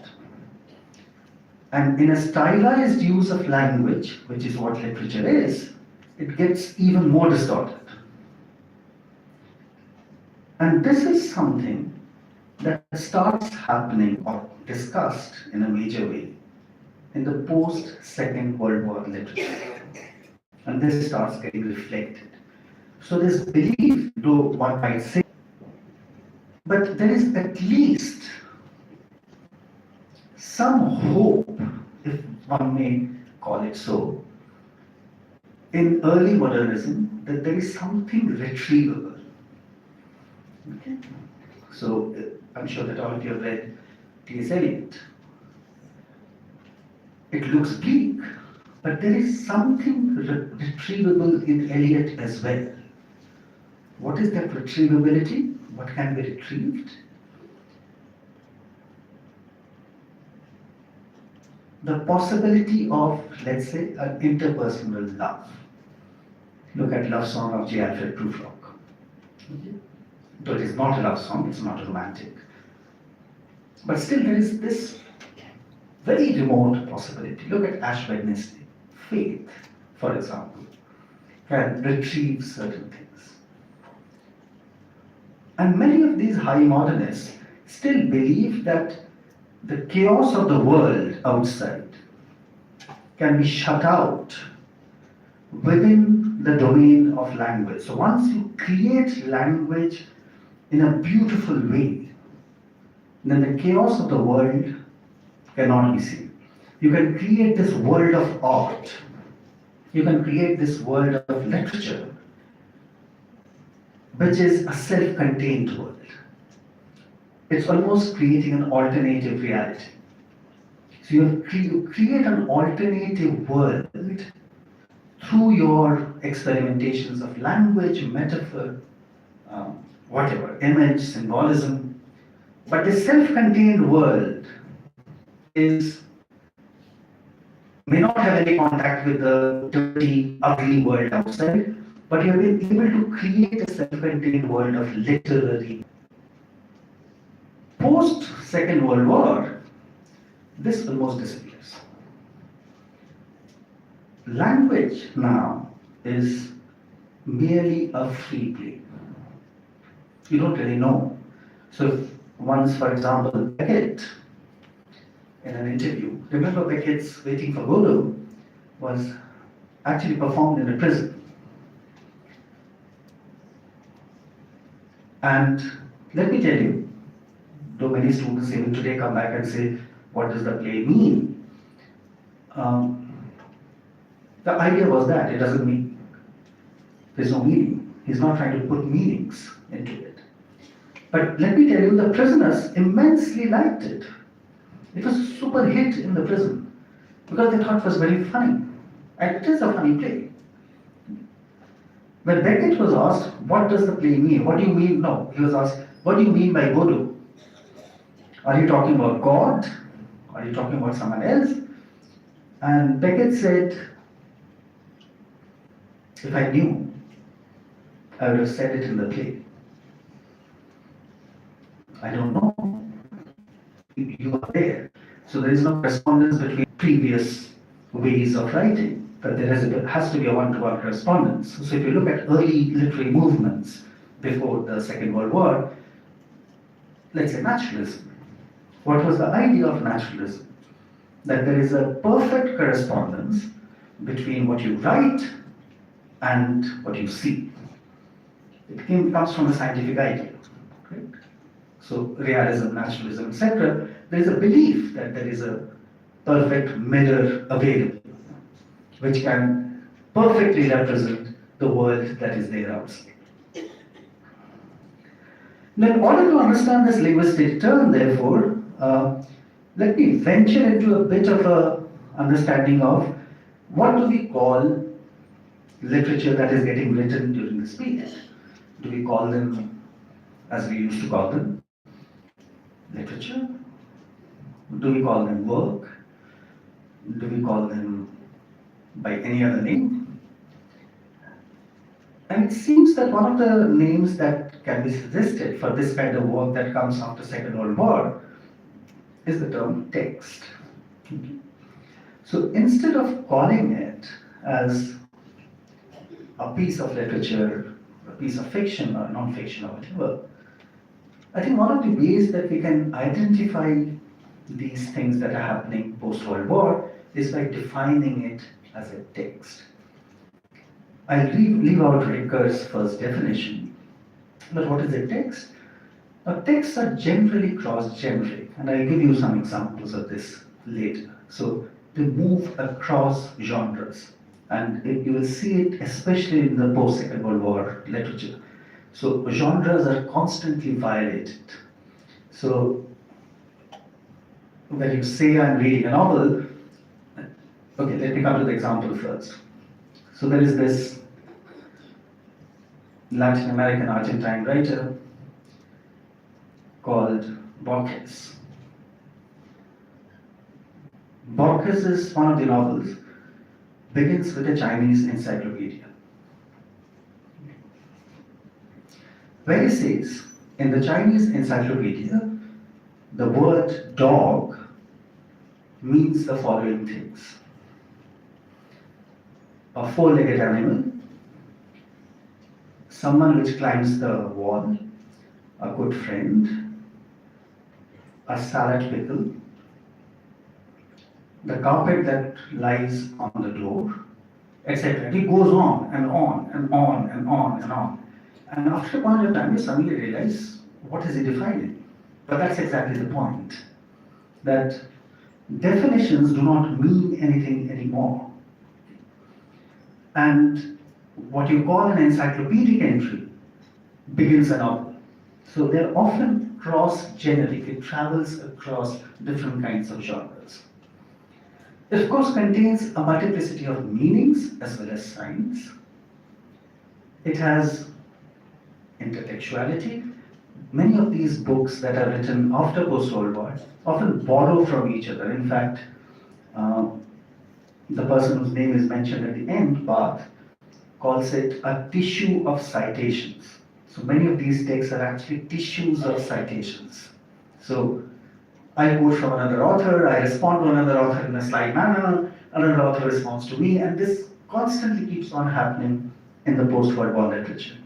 And in a stylized use of language, which is what literature is, it gets even more distorted. And this is something that starts happening or discussed in a major way in the post-Second World War literature. And this starts getting reflected. So this belief, though one might say, but there is at least some hope, if one may call it so, in early modernism, that there is something retrievable. Okay? So I'm sure that all of you have read T.S. Eliot. It looks bleak, but there is something retrievable in Eliot as well. What is that retrievability? What can be retrieved? The possibility of, let's say, an interpersonal love. Look at Love Song of J. Alfred Prufrock. Okay? Though it is not a love song, it's not romantic. But still there is this very remote possibility. Look at Ash Wednesday. Faith, for example, can retrieve certain things. And many of these high modernists still believe that the chaos of the world outside can be shut out within the domain of language. So once you create language in a beautiful way, then the chaos of the world cannot be seen. You can create this world of art. You can create this world of literature, which is a self-contained world. It's almost creating an alternative reality. So you create an alternative world through your experimentations of language, metaphor, whatever, image, symbolism. But the self-contained world may not have any contact with the dirty, ugly world outside, but you have been able to create a self-contained world of literary. Post-Second World War, this almost disappears. Language now is merely a free play. You don't really know. So if once, for example, Beckett, in an interview, remember Beckett's Waiting for Godot was actually performed in a prison. And let me tell you, though many students even today come back and say, what does the play mean? The idea was that it doesn't mean, there's no meaning. He's not trying to put meanings into it. But let me tell you, the prisoners immensely liked it. It was a super hit in the prison because they thought it was very funny. And it is a funny play. When Beckett was asked, what does the play mean? What do you mean? No, he was asked, what do you mean by Godot? Are you talking about God? Are you talking about someone else? And Beckett said, if I knew, I would have said it in the play. I don't know. You are there. So there is no correspondence between previous ways of writing, but has to be a one-to-one correspondence. So if you look at early literary movements before the Second World War, let's say naturalism. What was the idea of naturalism? That there is a perfect correspondence between what you write and what you see. Comes from a scientific idea. Correct? So realism, naturalism, etc. There is a belief that there is a perfect mirror available, which can perfectly represent the world that is there outside. Now, in order to understand this linguistic term, therefore, let me venture into a bit of a understanding of what do we call literature that is getting written during the speech. Do we call them, as we used to call them, literature? Do we call them work? Do we call them by any other name? And it seems that one of the names that can be suggested for this kind of work that comes after Second World War is the term text. So instead of calling it as a piece of literature, a piece of fiction or non-fiction or whatever, I think one of the ways that we can identify these things that are happening post-World War is by defining it as a text. I'll leave out Ricker's first definition. But what is a text? Now, texts are generally cross-generic, and I'll give you some examples of this later. So they move across genres, and you will see it especially in the post-Second World War literature. So genres are constantly violated. So when you say I'm reading a novel, okay, let me come to the example first. So there is this Latin American Argentine writer called Borges. Borges' one of the novels begins with a Chinese encyclopedia, where he says, in the Chinese encyclopedia, the word dog means the following things: a four-legged animal, someone which climbs the wall, a good friend, a salad pickle, the carpet that lies on the door, etc. It goes on and on and on and on and on. And after a point of time, you suddenly realize, what is he defining? But that's exactly the point, that definitions do not mean anything anymore. And what you call an encyclopedic entry begins a novel. So they're often cross-generic, it travels across different kinds of genres. It, of course, contains a multiplicity of meanings as well as signs. It has intellectuality. Many of these books that are written after post-World War often borrow from each other. In fact, the person whose name is mentioned at the end, Barth, calls it a tissue of citations. So many of these texts are actually tissues of citations. So I quote from another author, I respond to another author in a slight manner, another author responds to me, and this constantly keeps on happening in the post-World War literature.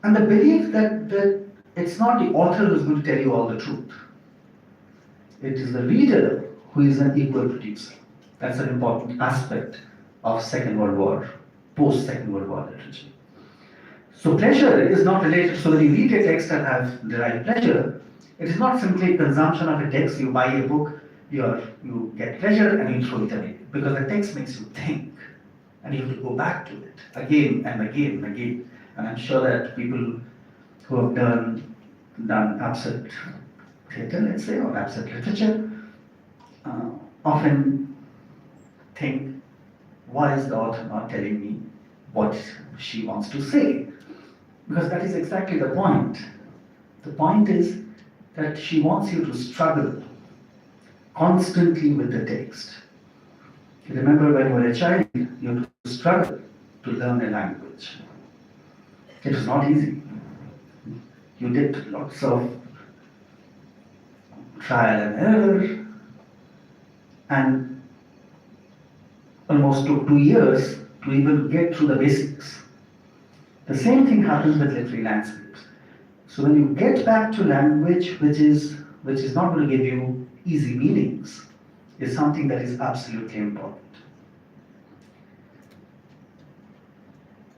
And the belief that it's not the author who's going to tell you all the truth. It is the reader who is an equal producer. That's an important aspect of Second World War, post-Second World War literature. So pleasure is not related, so when you read a text and have derived pleasure, it is not simply consumption of a text. You buy a book, you get pleasure and you throw it away, because the text makes you think, and you have to go back to it again and again and again. And I'm sure that people who have done abstract theatre, let's say, or abstract literature, often think, why is the author not telling me what she wants to say? Because that is exactly the point. The point is that she wants you to struggle constantly with the text. You remember when you were a child, you used to struggle to learn a language. It was not easy. You did lots of trial and error, and almost took 2 years to even get through the basics. The same thing happens with literary landscapes. So when you get back to language which is not going to give you easy meanings, is something that is absolutely important.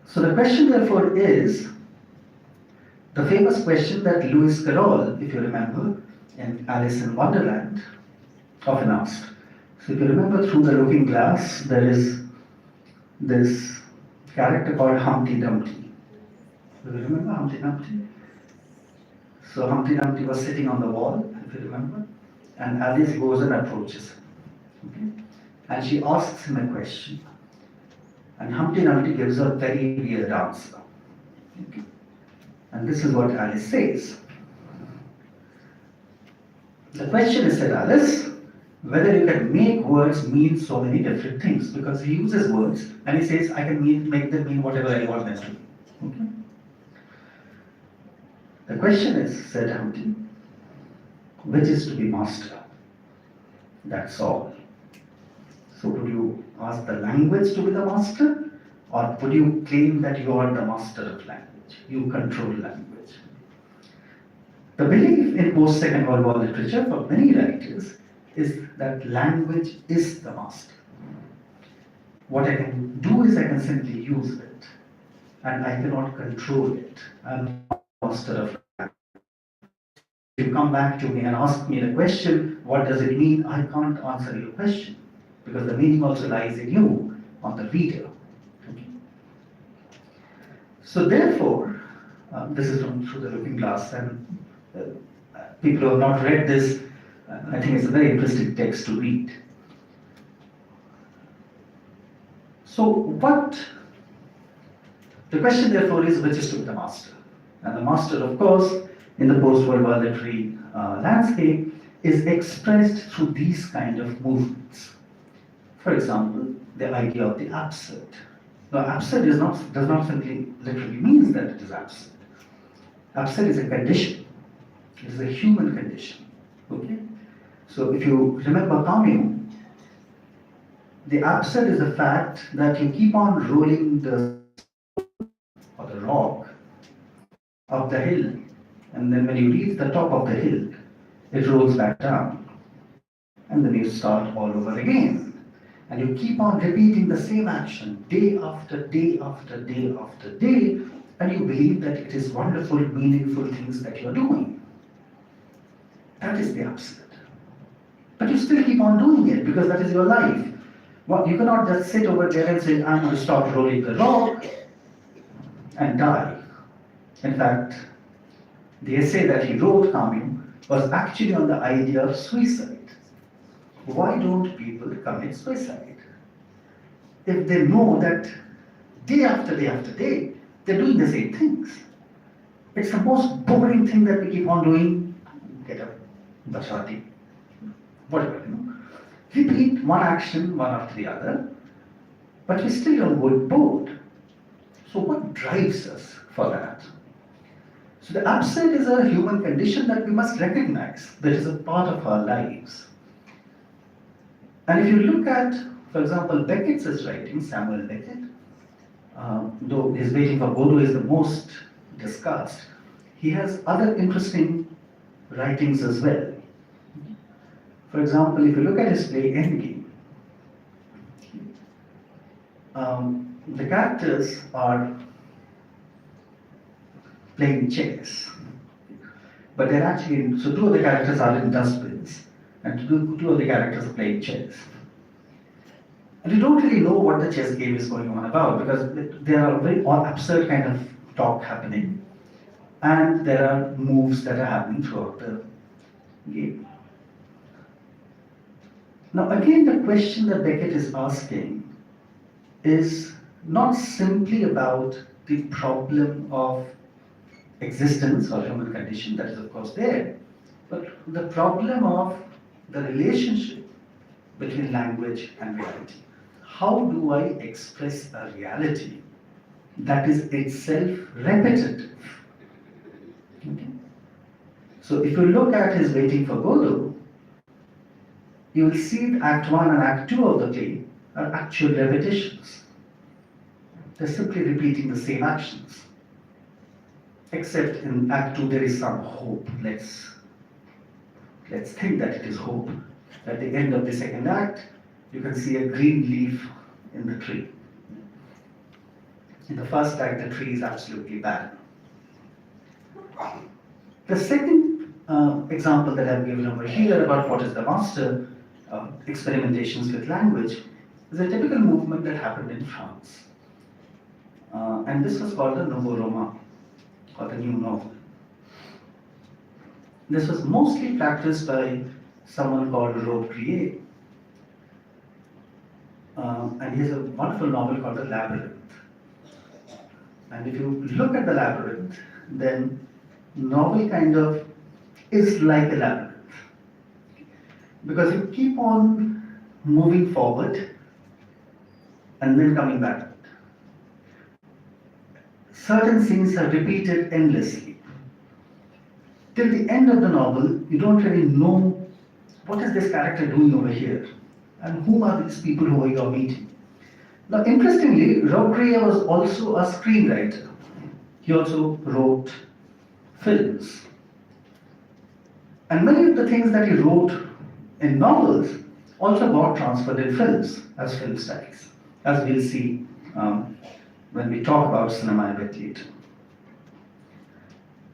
So the question therefore is the famous question that Lewis Carroll, if you remember, in Alice in Wonderland, often asked. So if you remember, through the looking glass, there is this character called Humpty Dumpty. Do you remember Humpty Dumpty? So Humpty Dumpty was sitting on the wall, if you remember, and Alice goes and approaches him. Okay? And she asks him a question. And Humpty Dumpty gives a very weird answer. Okay? And this is what Alice says. The question is, said Alice, whether you can make words mean so many different things, because he uses words and he says, I can make them mean whatever I want them to mean. Okay? The question is, said Humpty, which is to be master? That's all. So would you ask the language to be the master, or would you claim that you are the master of language? You control language. The belief in post-Second World War literature for many writers is that language is the master. What I can do is I can simply use it, and I cannot control it. I'm not the master of language. If you come back to me and ask me the question, what does it mean? I can't answer your question, because the meaning also lies in you, on the reader. Okay? So therefore, this is from Through the Looking Glass, and people who have not read this, I think it's a very interesting text to read. So the question therefore is, which is to be the master? And the master, of course, in the post-World War literary landscape is expressed through these kind of movements. For example, the idea of the absurd. Now, absurd does not simply literally means that it is absurd. Absurd is a condition. It is a human condition. Okay? So if you remember Camus, the absurd is the fact that you keep on rolling the rock up the hill, and then when you reach the top of the hill, it rolls back down, and then you start all over again. And you keep on repeating the same action day after day after day after day, and you believe that it is wonderful, meaningful things that you are doing. That is the absurd. But you still keep on doing it because that is your life. Well, you cannot just sit over there and say, I'm going to stop rolling the rock and die. In fact, the essay that he wrote, Camus, was actually on the idea of suicide. Why don't people commit suicide? If they know that day after day after day, they're doing the same things. It's the most boring thing that we keep on doing. Get up, bashati, whatever, Repeat one action, one after the other, but we still don't get bored. So what drives us for that? So the absurd is a human condition that we must recognize, that is a part of our lives. And if you look at, for example, Beckett's writing, Samuel Beckett, though his Waiting for Godot is the most discussed, he has other interesting writings as well. For example, if you look at his play Endgame, the characters are playing chess, but they're actually, so two of the characters are in dustbins, and two of the characters are playing chess. And you don't really know what the chess game is going on about, because there are very absurd kind of talk happening, and there are moves that are happening throughout the game. Now again, the question that Beckett is asking is not simply about the problem of existence or human condition, that is of course there, but the problem of the relationship between language and reality. How do I express a reality that is itself repetitive? Okay. So if you look at his Waiting for Godot, you will see that Act 1 and Act 2 of the play are actual repetitions. They're simply repeating the same actions. Except in Act 2 there is some hope. Let's think that it is hope. At the end of the second act, you can see a green leaf in the tree. In the first act, the tree is absolutely barren. The second example that I've given over here about what is the master experimentations with language is a typical movement that happened in France. And this was called the Nouveau Roman, or the New Novel. This was mostly practiced by someone called Rajkot, and he has a wonderful novel called The Labyrinth. And if you look at The Labyrinth, then novel kind of is like a labyrinth. Because you keep on moving forward and then coming back. Certain scenes are repeated endlessly. Till the end of the novel, you don't really know what is this character doing over here and whom are these people who you are meeting. Now, interestingly, Rajkot was also a screenwriter. He also wrote films. And many of the things that he wrote in novels also got transferred in films as film styles, as we'll see when we talk about cinema a bit later.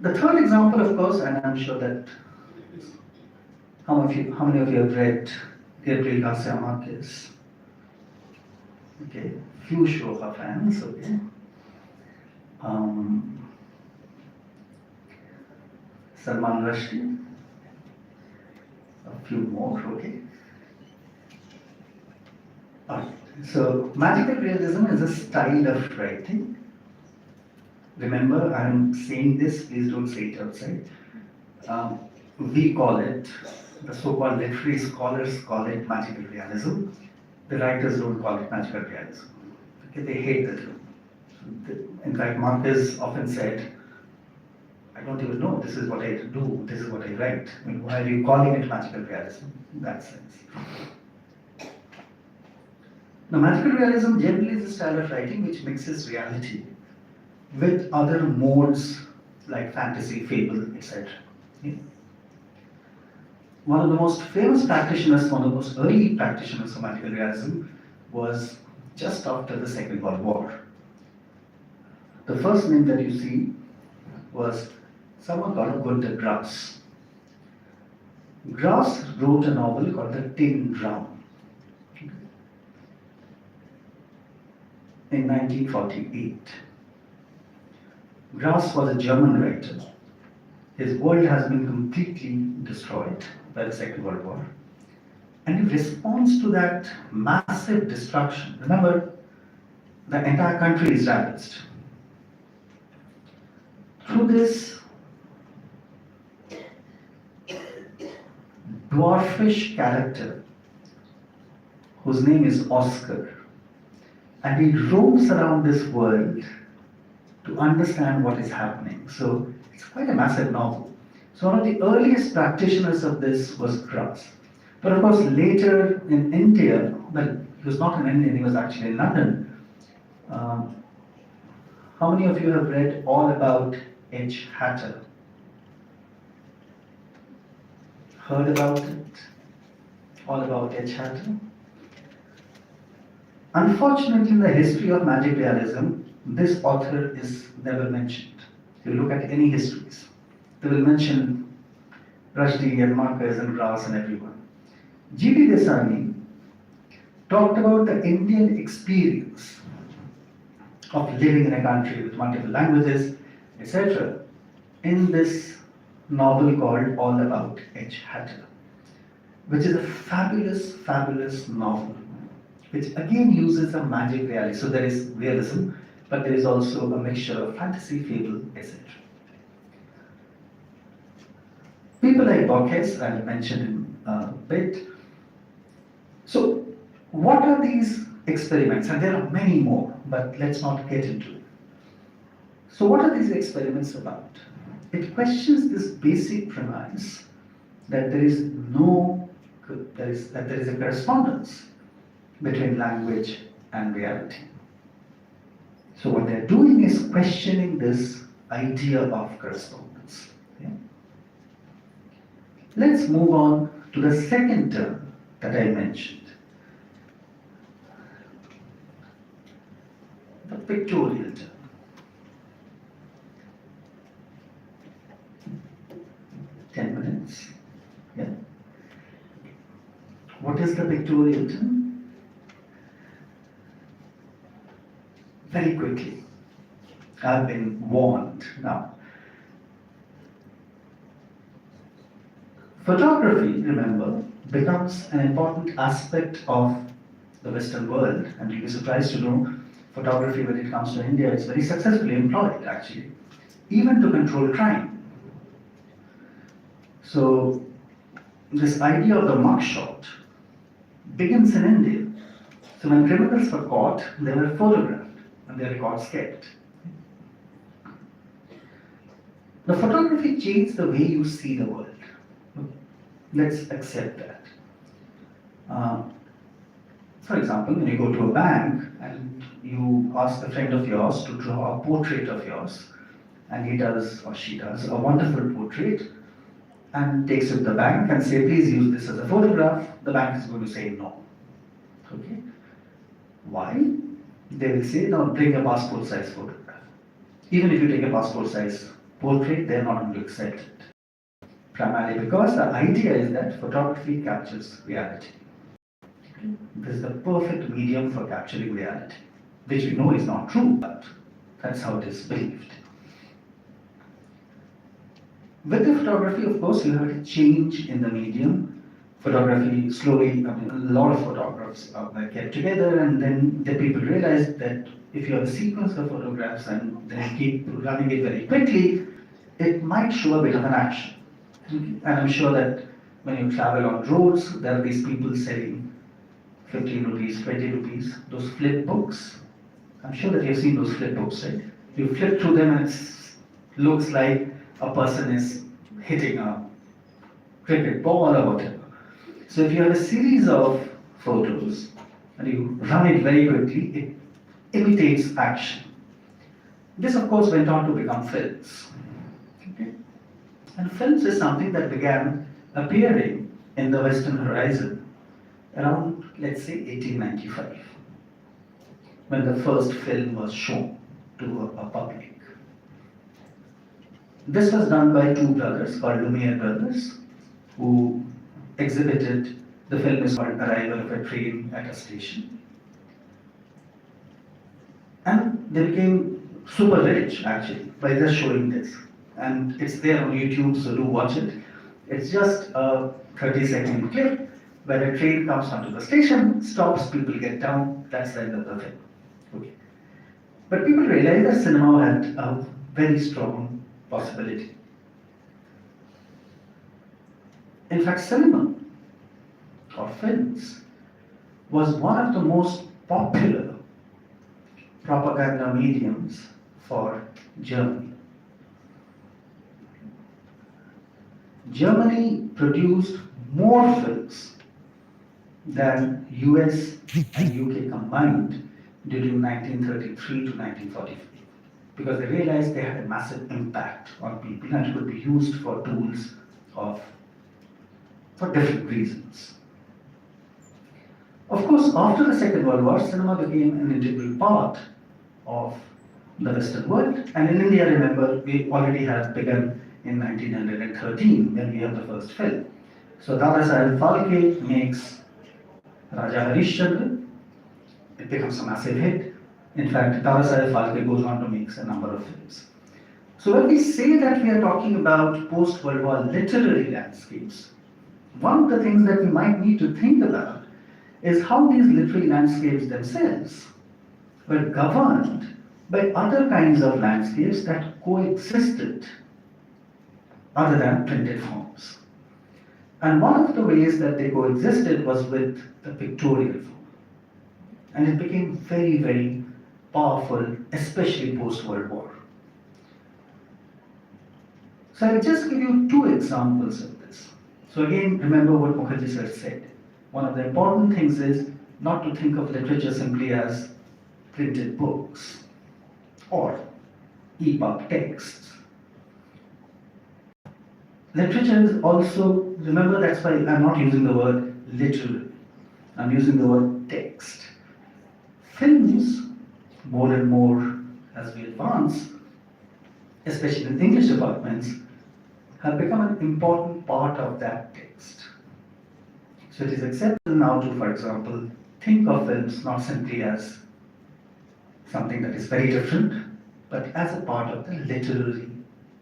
The third example, of course, and I'm sure that how many of you have read Gabriel Garcia Marquez? Okay, few show of fans, okay. Salman Rushdie, a few more, okay. Alright, so magical realism is a style of writing. Remember, I'm saying this, please don't say it outside. We call it, the so-called literary scholars call it magical realism. The writers don't call it magical realism. Okay, they hate the term. In fact, Marquez often said, I don't even know, this is what I do, this is what I write. I mean, why are you calling it magical realism in that sense? Now, magical realism generally is a style of writing which mixes reality with other modes like fantasy, fable, etc. Yeah. One of the most famous practitioners, one of the most early practitioners of magical realism was just after the Second World War. The first name that you see was someone called Günter Grass. Grass wrote a novel called The Tin Drum in 1948. Grass was a German writer. His world has been completely destroyed by the Second World War. And in response to that massive destruction, remember, the entire country is ravaged. Through this dwarfish character, whose name is Oscar, and he roams around this world to understand what is happening. So it's quite a massive novel. So one of the earliest practitioners of this was Grass. But of course later in India, well, he was not in India, he was actually in London. How many of you have read all about H. Hatter? Heard about it? All about H. Hatter? Unfortunately, in the history of magic realism, this author is never mentioned. If you look at any histories, they will mention Rushdie and Marquez and Grass and everyone. G.P. Desani talked about the Indian experience of living in a country with multiple languages, etc., in this novel called All About H. Hatter, which is a fabulous, fabulous novel, which again uses a magic reality. So there is realism, but there is also a mixture of fantasy, fable, etc. People like Borges, I mentioned him bit. So, what are these experiments? And there are many more, but let's not get into it. So, what are these experiments about? It questions this basic premise that there is a correspondence between language and reality. So what they're doing is questioning this idea of correspondence. Okay? Let's move on to the second term that I mentioned, the pictorial term. Ten minutes. Yeah. What is the pictorial term? Very quickly. I've been warned now. Photography, remember, becomes an important aspect of the Western world, and you'll be surprised to know photography, when it comes to India, is very successfully employed actually, even to control crime. So, this idea of the mugshot begins in India. So, when criminals were caught, they were photographed and their records kept. The photography changed the way you see the world. Let's accept that. For example, when you go to a bank and you ask a friend of yours to draw a portrait of yours, and he does or she does a wonderful portrait and takes it to the bank and say, please use this as a photograph, the bank is going to say no. Okay? Why? They will say, no, bring a passport size photograph. Even if you take a passport size portrait, they're not going to accept it. Primarily because the idea is that photography captures reality. This is the perfect medium for capturing reality, which we know is not true, but that's how it is believed. With the photography, of course, you have a change in the medium. Photography slowly, a lot of photographs are kept together, and then the people realize that if you have a sequence of photographs and then keep running it very quickly, it might show a bit of an action. And I'm sure that when you travel on roads, there are these people selling 15 rupees, 20 rupees, those flip books. I'm sure that you've seen those flip books, right? You flip through them and it looks like a person is hitting a cricket ball or whatever. So if you have a series of photos and you run it very quickly, it imitates action. This, of course, went on to become films. Okay? And films is something that began appearing in the Western horizon around, let's say, 1895, when the first film was shown to a public. This was done by two brothers called Lumiere brothers, who exhibited, the film is called Arrival of a Train at a Station. And they became super rich actually by just showing this. And it's there on YouTube, so do watch it. It's just a 30-second clip where a train comes onto the station, stops, people get down, that's the end of the film. Okay. But people realized that cinema had a very strong possibility. In fact, cinema or films was one of the most popular propaganda mediums for Germany. Germany produced more films than US and UK combined during 1933 to 1945, because they realized they had a massive impact on people and could be used for tools for different reasons. Of course, after the Second World War, cinema became an integral part of the Western world, and in India, remember, we already had begun in 1913 when we have the first film. So Dada Saheb Phalke makes Raja Harishchandra. It becomes a massive hit. In fact, Dada Saheb Phalke goes on to make a number of films. So when we say that we are talking about post-World War literary landscapes, one of the things that we might need to think about is how these literary landscapes themselves were governed by other kinds of landscapes that coexisted other than printed forms. And one of the ways that they coexisted was with the pictorial form. And it became very, very powerful, especially post-World War. So I'll just give you two examples of this. So again, remember what Mukherjee sir said. One of the important things is not to think of literature simply as printed books or EPUB texts. Literature is also, remember that's why I'm not using the word literal, I'm using the word text. Films, more and more as we advance, especially in English departments, have become an important part of that text. So it is acceptable now to, for example, think of films not simply as something that is very different, but as a part of the literary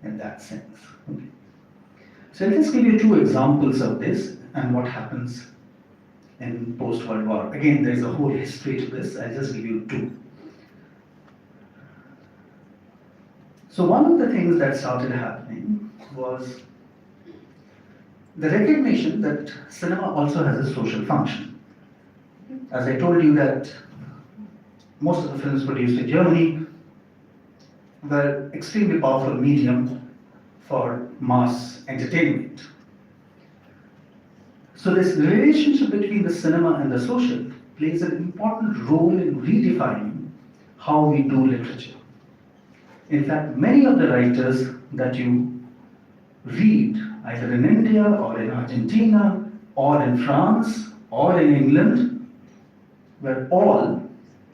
in that sense. Okay. So I'll just give you two examples of this and what happens in post-World War. Again, there's a whole history to this. I'll just give you two. So one of the things that started happening was the recognition that cinema also has a social function. As I told you that most of the films produced in Germany were extremely powerful medium for mass entertainment. So this relationship between the cinema and the social plays an important role in redefining how we do literature. In fact, many of the writers that you read, either in India or in Argentina or in France or in England, were all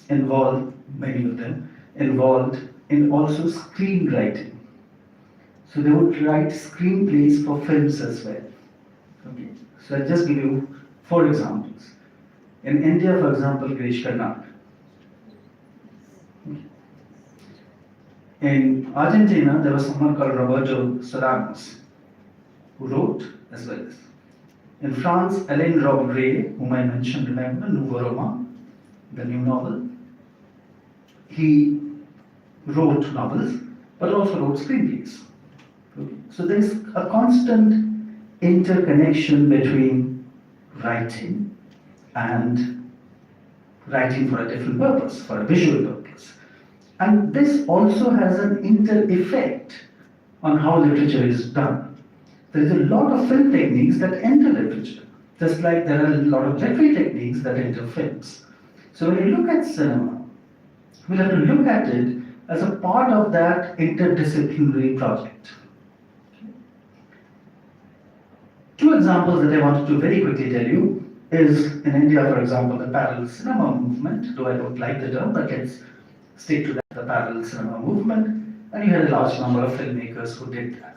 involved, many of them, involved in also screenwriting. So they would write screenplays for films as well. Okay. So I'll just give you four examples. In India, for example, Girish Karnad. In Argentina, there was someone called Roberto Solanas, who wrote as well as. In France, Alain Robbe-Gray, whom I mentioned, remember, Nouveau Roman, the new novel. He wrote novels, but also wrote screenplays. Okay. So there is a constant interconnection between writing and writing for a different purpose, for a visual purpose. And this also has an inter-effect on how literature is done. There is a lot of film techniques that enter literature, just like there are a lot of literary techniques that enter films. So when you look at cinema, we'll have to look at it as a part of that interdisciplinary project. Two examples that I wanted to very quickly tell you is in India, for example, the parallel cinema movement, though I don't like the term, but let's stick to that, the parallel cinema movement, and you had a large number of filmmakers who did that.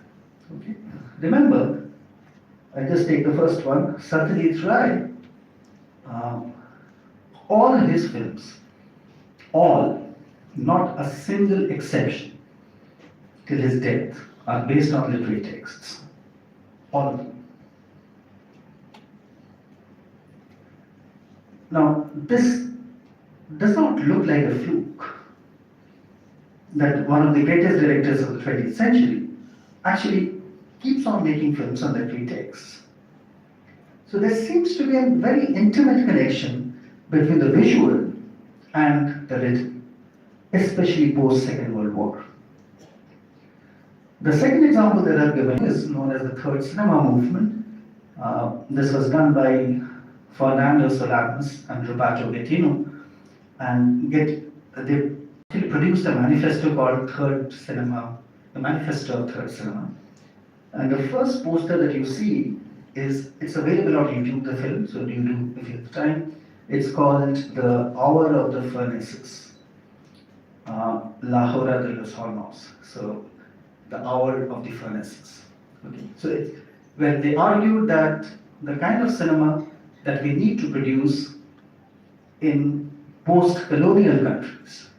Okay. Remember, I just take the first one, Satyajit Ray. All his films, all, not a single exception, till his death, are based on literary texts. All of them. Now, this does not look like a fluke that one of the greatest directors of the 20th century actually keeps on making films on literary texts. So there seems to be a very intimate connection between the visual and the written, especially post-Second World War. The second example that I've given is known as the Third Cinema Movement. This was done by Fernando Solanas and Roberto Bettino, and they produced a manifesto called Third Cinema, the Manifesto of Third Cinema. And the first poster that you see it's available on YouTube, the film, so if you have time. It's called The Hour of the Furnaces, La Hora de los Hornos, so the Hour of the Furnaces. Okay. So where they argued that the kind of cinema that we need to produce in post-colonial countries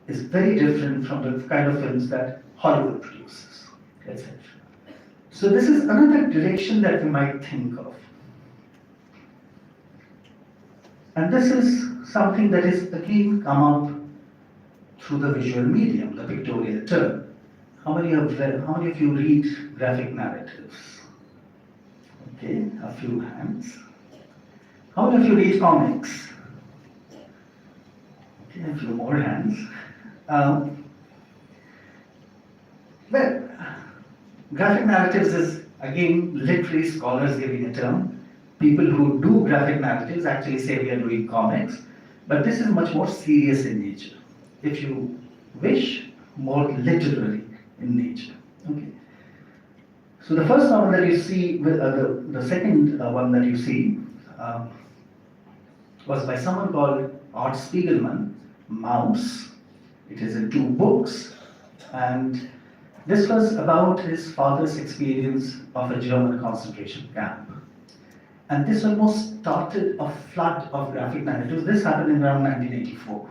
is very different from the kind of films that Hollywood produces, etc. So this is another direction that we might think of. And this is something that is again come up through the visual medium, the pictorial term. How many of you read graphic narratives? Okay, a few hands. How many of you read comics? Okay, a few more hands. Um, well, graphic narratives is again literary scholars giving a term. People who do graphic narratives actually say we are doing comics, but this is much more serious in nature. If you wish, more literary in nature. Okay. So the first novel that you see, the second one that you see, um, was by someone called Art Spiegelman, Mouse. It is in two books, and this was about his father's experience of a German concentration camp. And this almost started a flood of graphic narratives. This happened in around 1984.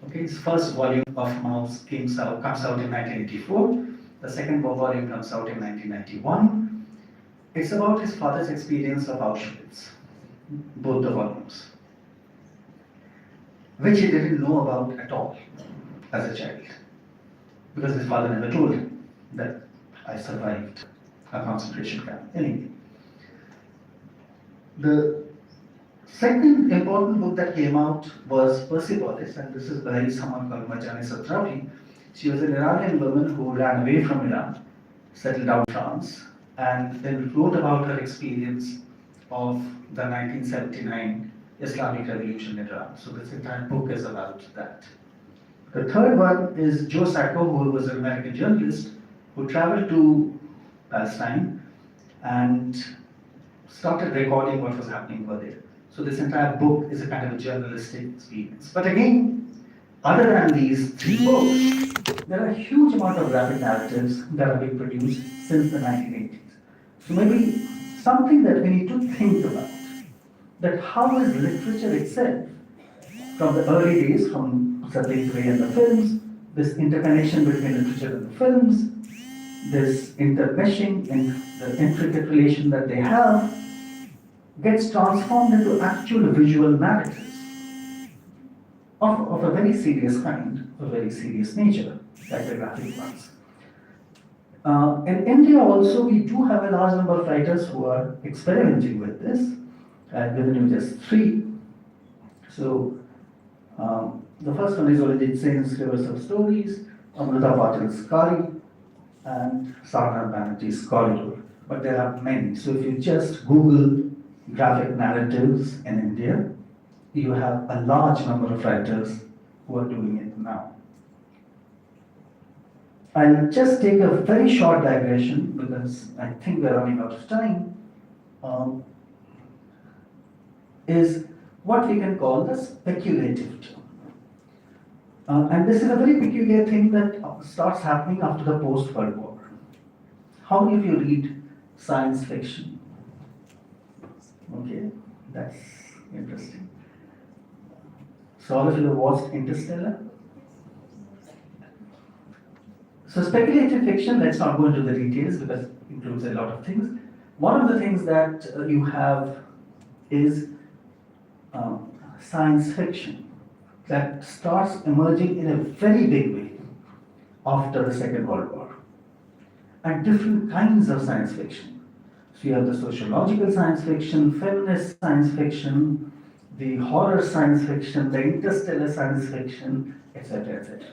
Okay, his first volume of Mouse comes out in 1984. The second volume comes out in 1991. It's about his father's experience of Auschwitz, both the volumes, which he didn't know about at all as a child, because his father never told him that I survived a concentration camp. Anyway, the second important book that came out was Persepolis, and this is by someone called Marjane Satrapi. She was an Iranian woman who ran away from Iran, settled down in France, and then wrote about her experience of the 1979 Islamic Revolution in Iran. So this entire book is about that. The third one is Joe Sacco, who was an American journalist who traveled to Palestine and started recording what was happening over there. So this entire book is a kind of a journalistic experience. But again, other than these three books, there are a huge amount of graphic narratives that have been produced since the 1980s. So maybe something that we need to think about, that how is literature itself, from the early days, from Satya's Ray and the films, this interconnection between literature and the films, this intermeshing and the intricate relation that they have, gets transformed into actual visual narratives of a very serious kind, of very serious nature, like the graphic ones. In India also, we do have a large number of writers who are experimenting with this. I've given you just three. So, the first one is Arijit Singh's Rivers of Stories, Amrita Patil's Kari, and Sarna Banerjee's Corridor. But there are many. So if you just Google graphic narratives in India, you have a large number of writers who are doing it now. I'll just take a very short digression because I think we're running out of time. Is what we can call the speculative term. And this is a very peculiar thing that starts happening after the post-World War. How many of you read science fiction? Okay, that's interesting. So all of you have watched Interstellar? So speculative fiction, let's not go into the details because it includes a lot of things. One of the things that you have is science fiction that starts emerging in a very big way after the Second World War. And different kinds of science fiction. So you have the sociological science fiction, feminist science fiction, the horror science fiction, the interstellar science fiction, etc., etc.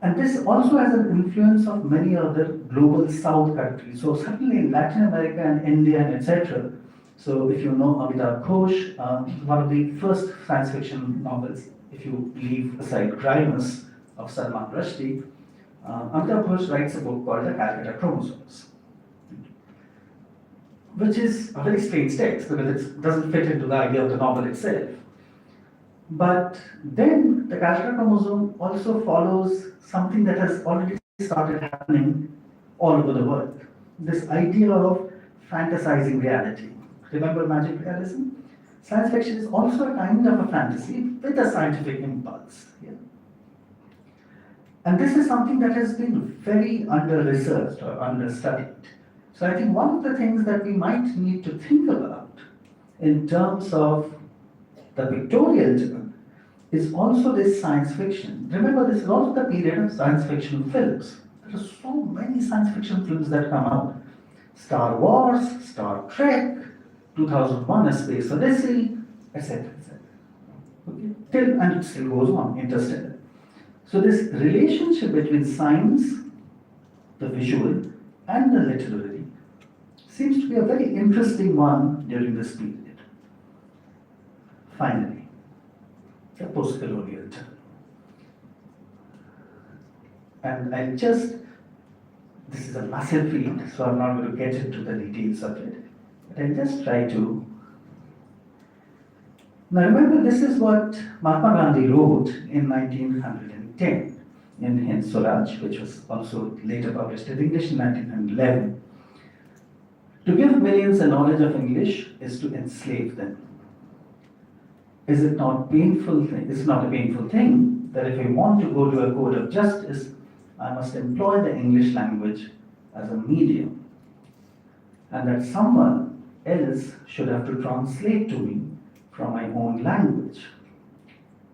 And this also has an influence of many other global south countries. So certainly in Latin America and India and etc. So if you know Amitabh Ghosh, one of the first science fiction novels, if you leave aside Grimus of Salman Rushdie, Amitabh Ghosh writes a book called The Calcutta Chromosomes, which is a very strange text because it doesn't fit into the idea of the novel itself. But then the Calcutta chromosome also follows something that has already started happening all over the world. This idea of fantasizing reality. Remember magic realism? Science fiction is also a kind of a fantasy with a scientific impulse. Yeah? And this is something that has been very under-researched or under-studied. So I think one of the things that we might need to think about in terms of the pictorial term is also this science fiction. Remember, this is also the period of science fiction films. There are so many science fiction films that come out. Star Wars, Star Trek, 2001 A Space Odyssey, etc. etc. Okay? And it still goes on, Interstellar. So this relationship between science, the visual, and the literary seems to be a very interesting one during this period. Finally, the post-colonial term. And this is a massive field, so I'm not going to get into the details of it, but I'll just try to. Now remember, this is what Mahatma Gandhi wrote in 1910 in Hind Swaraj, which was also later published in English in 1911. To give millions a knowledge of English is to enslave them. Is it not painful? It's not a painful thing that if I want to go to a court of justice, I must employ the English language as a medium, and that someone else should have to translate to me from my own language.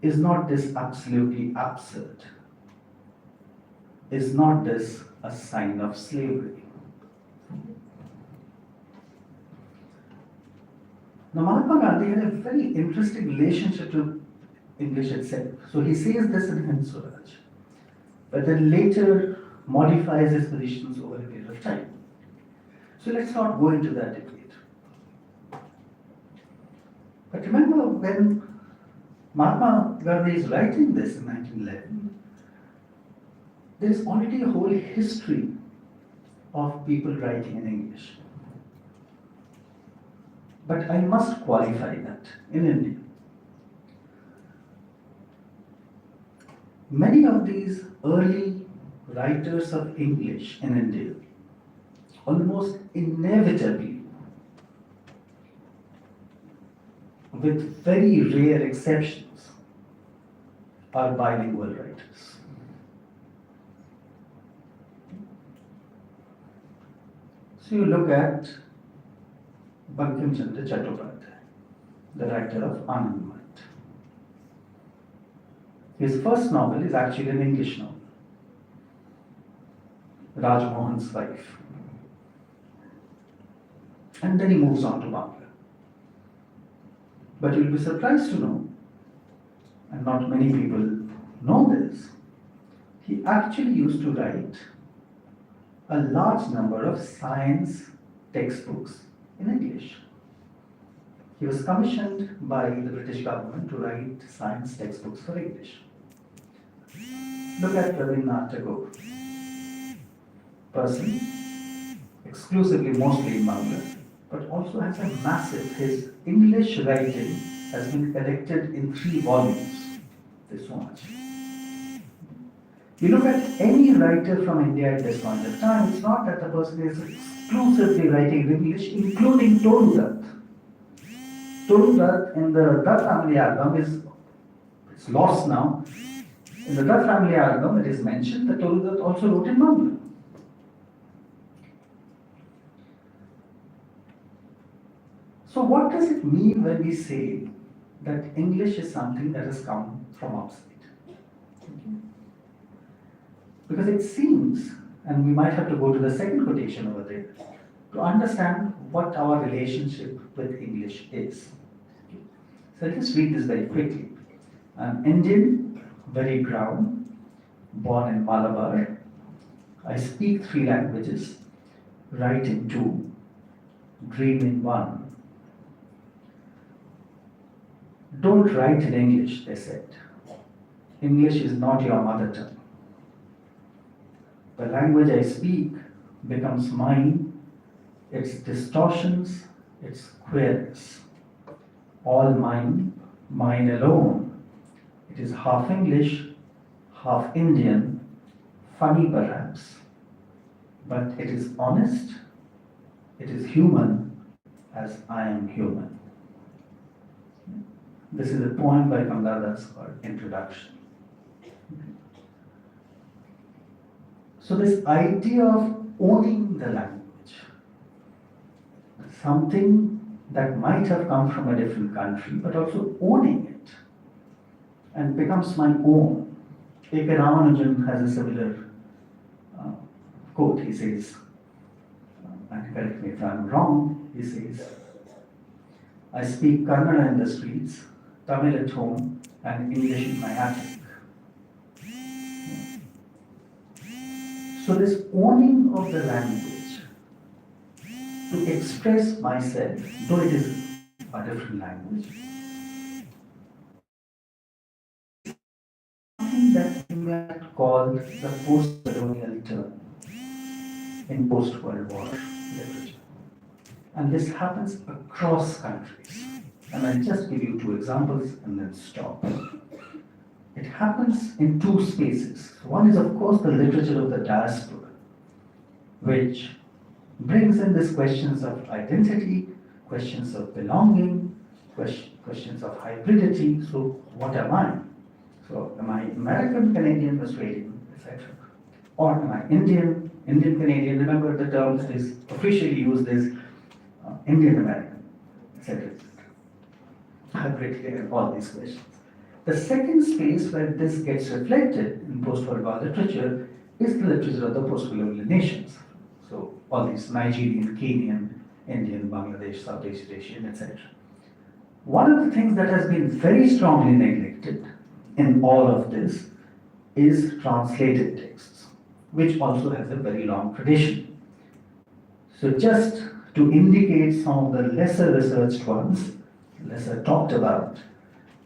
Is not this absolutely absurd? Is not this a sign of slavery? Now, Mahatma Gandhi had a very interesting relationship to English itself. So he says this in Hind Swaraj, but then later modifies his positions over a period of time. So let's not go into that debate. But remember, when Mahatma Gandhi is writing this in 1911, there is already a whole history of people writing in English. But I must qualify that in India. Many of these early writers of English in India, almost inevitably, with very rare exceptions, are bilingual writers. So you look at Bankim Chandra Chattopadhyay, the writer of Anandamait. His first novel is actually an English novel, Rajmohan's Wife. And then he moves on to Bangla. But you'll be surprised to know, and not many people know this, he actually used to write a large number of science textbooks in English. He was commissioned by the British government to write science textbooks for English. Look at Rabindranath Tagore, person exclusively mostly in Bangla, but also has a massive, his English writing has been collected in 3 volumes. There's so much. You look at any writer from India at this point of time, it's not that the person is exclusively writing in English, including Toru Dutt. Toru Dutt in the Dutt family album it's lost now. In the Dutt family album, it is mentioned that Toru Dutt also wrote in Bangla. So what does it mean when we say that English is something that has come from outside? Because it seems, and we might have to go to the second quotation over there, to understand what our relationship with English is. So I'll just read this very quickly. I'm Indian, very brown, born in Malabar. I speak 3 languages, write in 2, dream in 1. Don't write in English, they said. English is not your mother tongue. The language I speak becomes mine, its distortions, its queerness. All mine, mine alone. It is half English, half Indian, funny perhaps, but it is honest, it is human as I am human. This is a poem by Kamala Das called Introduction. So this idea of owning the language, something that might have come from a different country, but also owning it and becomes my own. A.K. Ramanujan has a similar quote. He says, and correct me if I'm wrong, he says, I speak Kannada in the streets, Tamil at home, and English in my attic. So this owning of the language to express myself, though it is a different language, something that we might call the post-colonial term in post-World War literature. And this happens across countries. And I'll just give you two examples and then stop. It happens in two spaces. One is, of course, the literature of the diaspora, which brings in these questions of identity, questions of belonging, questions of hybridity. So, what am I? So, am I American, Canadian, Australian, etc.? Or am I Indian, Indian Canadian? Remember, the term that is officially used is Indian American, etc. Hybrid and all these questions. The second space where this gets reflected in post-World War literature is the literature of the post-colonial nations. So all these Nigerian, Kenyan, Indian, Bangladesh, Southeast Asian, etc. One of the things that has been very strongly neglected in all of this is translated texts, which also has a very long tradition. So just to indicate some of the lesser researched ones, lesser talked about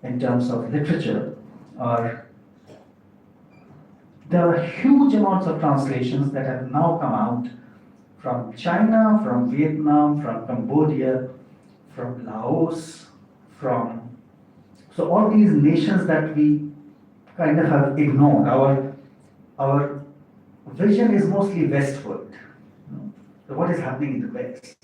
in terms of literature, are there are huge amounts of translations that have now come out from China, from Vietnam, from Cambodia, from Laos, from so all these nations that we kind of have ignored. Our vision is mostly westward. So what is happening in the West?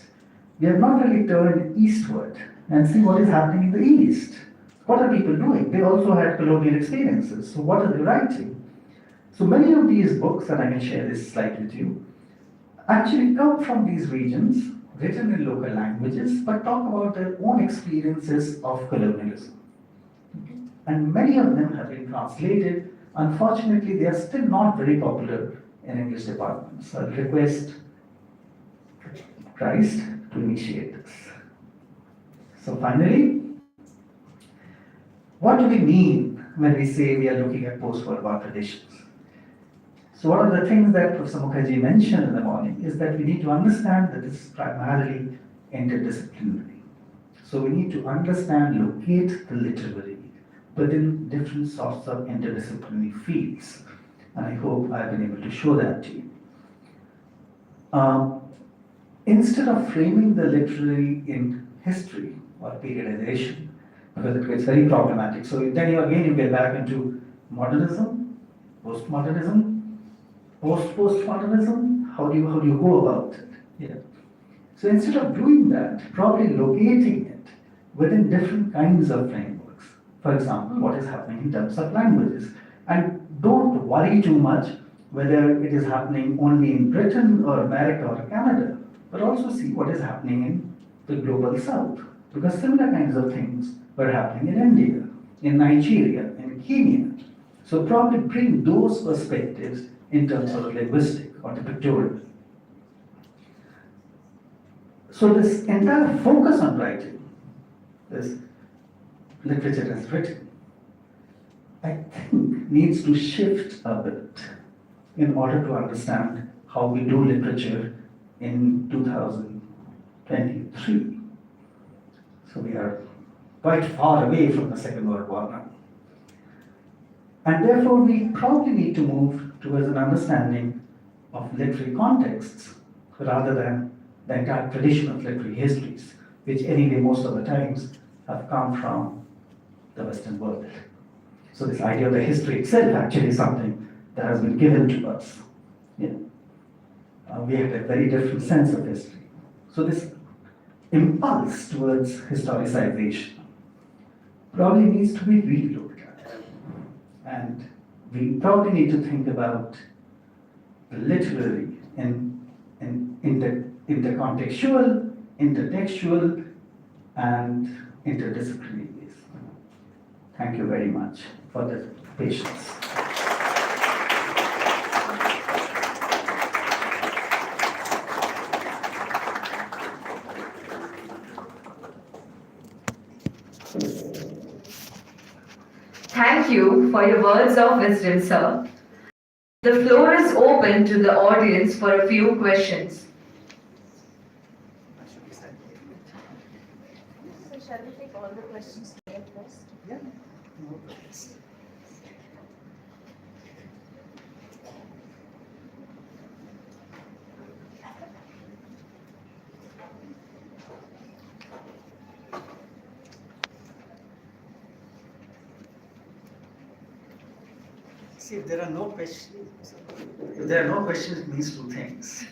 We have not really turned eastward and see what is happening in the East. What are people doing? They also had colonial experiences. So what are they writing? So many of these books, and I can share this slide with you, actually come from these regions, written in local languages, but talk about their own experiences of colonialism. And many of them have been translated. Unfortunately, they are still not very popular in English departments. So I request Christ to initiate this. So finally, what do we mean when we say we are looking at post-World War traditions? So one of the things that Professor Mukherjee mentioned in the morning is that we need to understand that this is primarily interdisciplinary. So we need to understand, locate the literary within different sorts of interdisciplinary fields. And I hope I've been able to show that to you. Instead of framing the literary in history or periodization, because it gets very problematic. So then you get back into modernism, postmodernism, postmodernism. How do you go about it? Yeah. So instead of doing that, probably locating it within different kinds of frameworks. For example, what is happening in terms of languages. And don't worry too much whether it is happening only in Britain or America or Canada, but also see what is happening in the global south. Because similar kinds of things were happening in India, in Nigeria, in Kenya. So probably bring those perspectives in terms of linguistic or the pictorial. So this entire focus on writing, this literature as written, I think needs to shift a bit in order to understand how we do literature in 2023. So we are quite far away from the Second World War now. And therefore we probably need to move towards an understanding of literary contexts rather than the entire tradition of literary histories, which anyway most of the times have come from the Western world. So this idea of the history itself actually is something that has been given to us. Yeah. We have a very different sense of history. So this impulse towards historicization probably needs to be relooked at. And we probably need to think about the literary in intercontextual, intertextual, and interdisciplinary ways. Thank you very much for the patience. you for your words of wisdom, sir. The floor is open to the audience for a few questions. So shall we take all the questions together first? Yeah. No worries. See, if there are no questions, it means two things.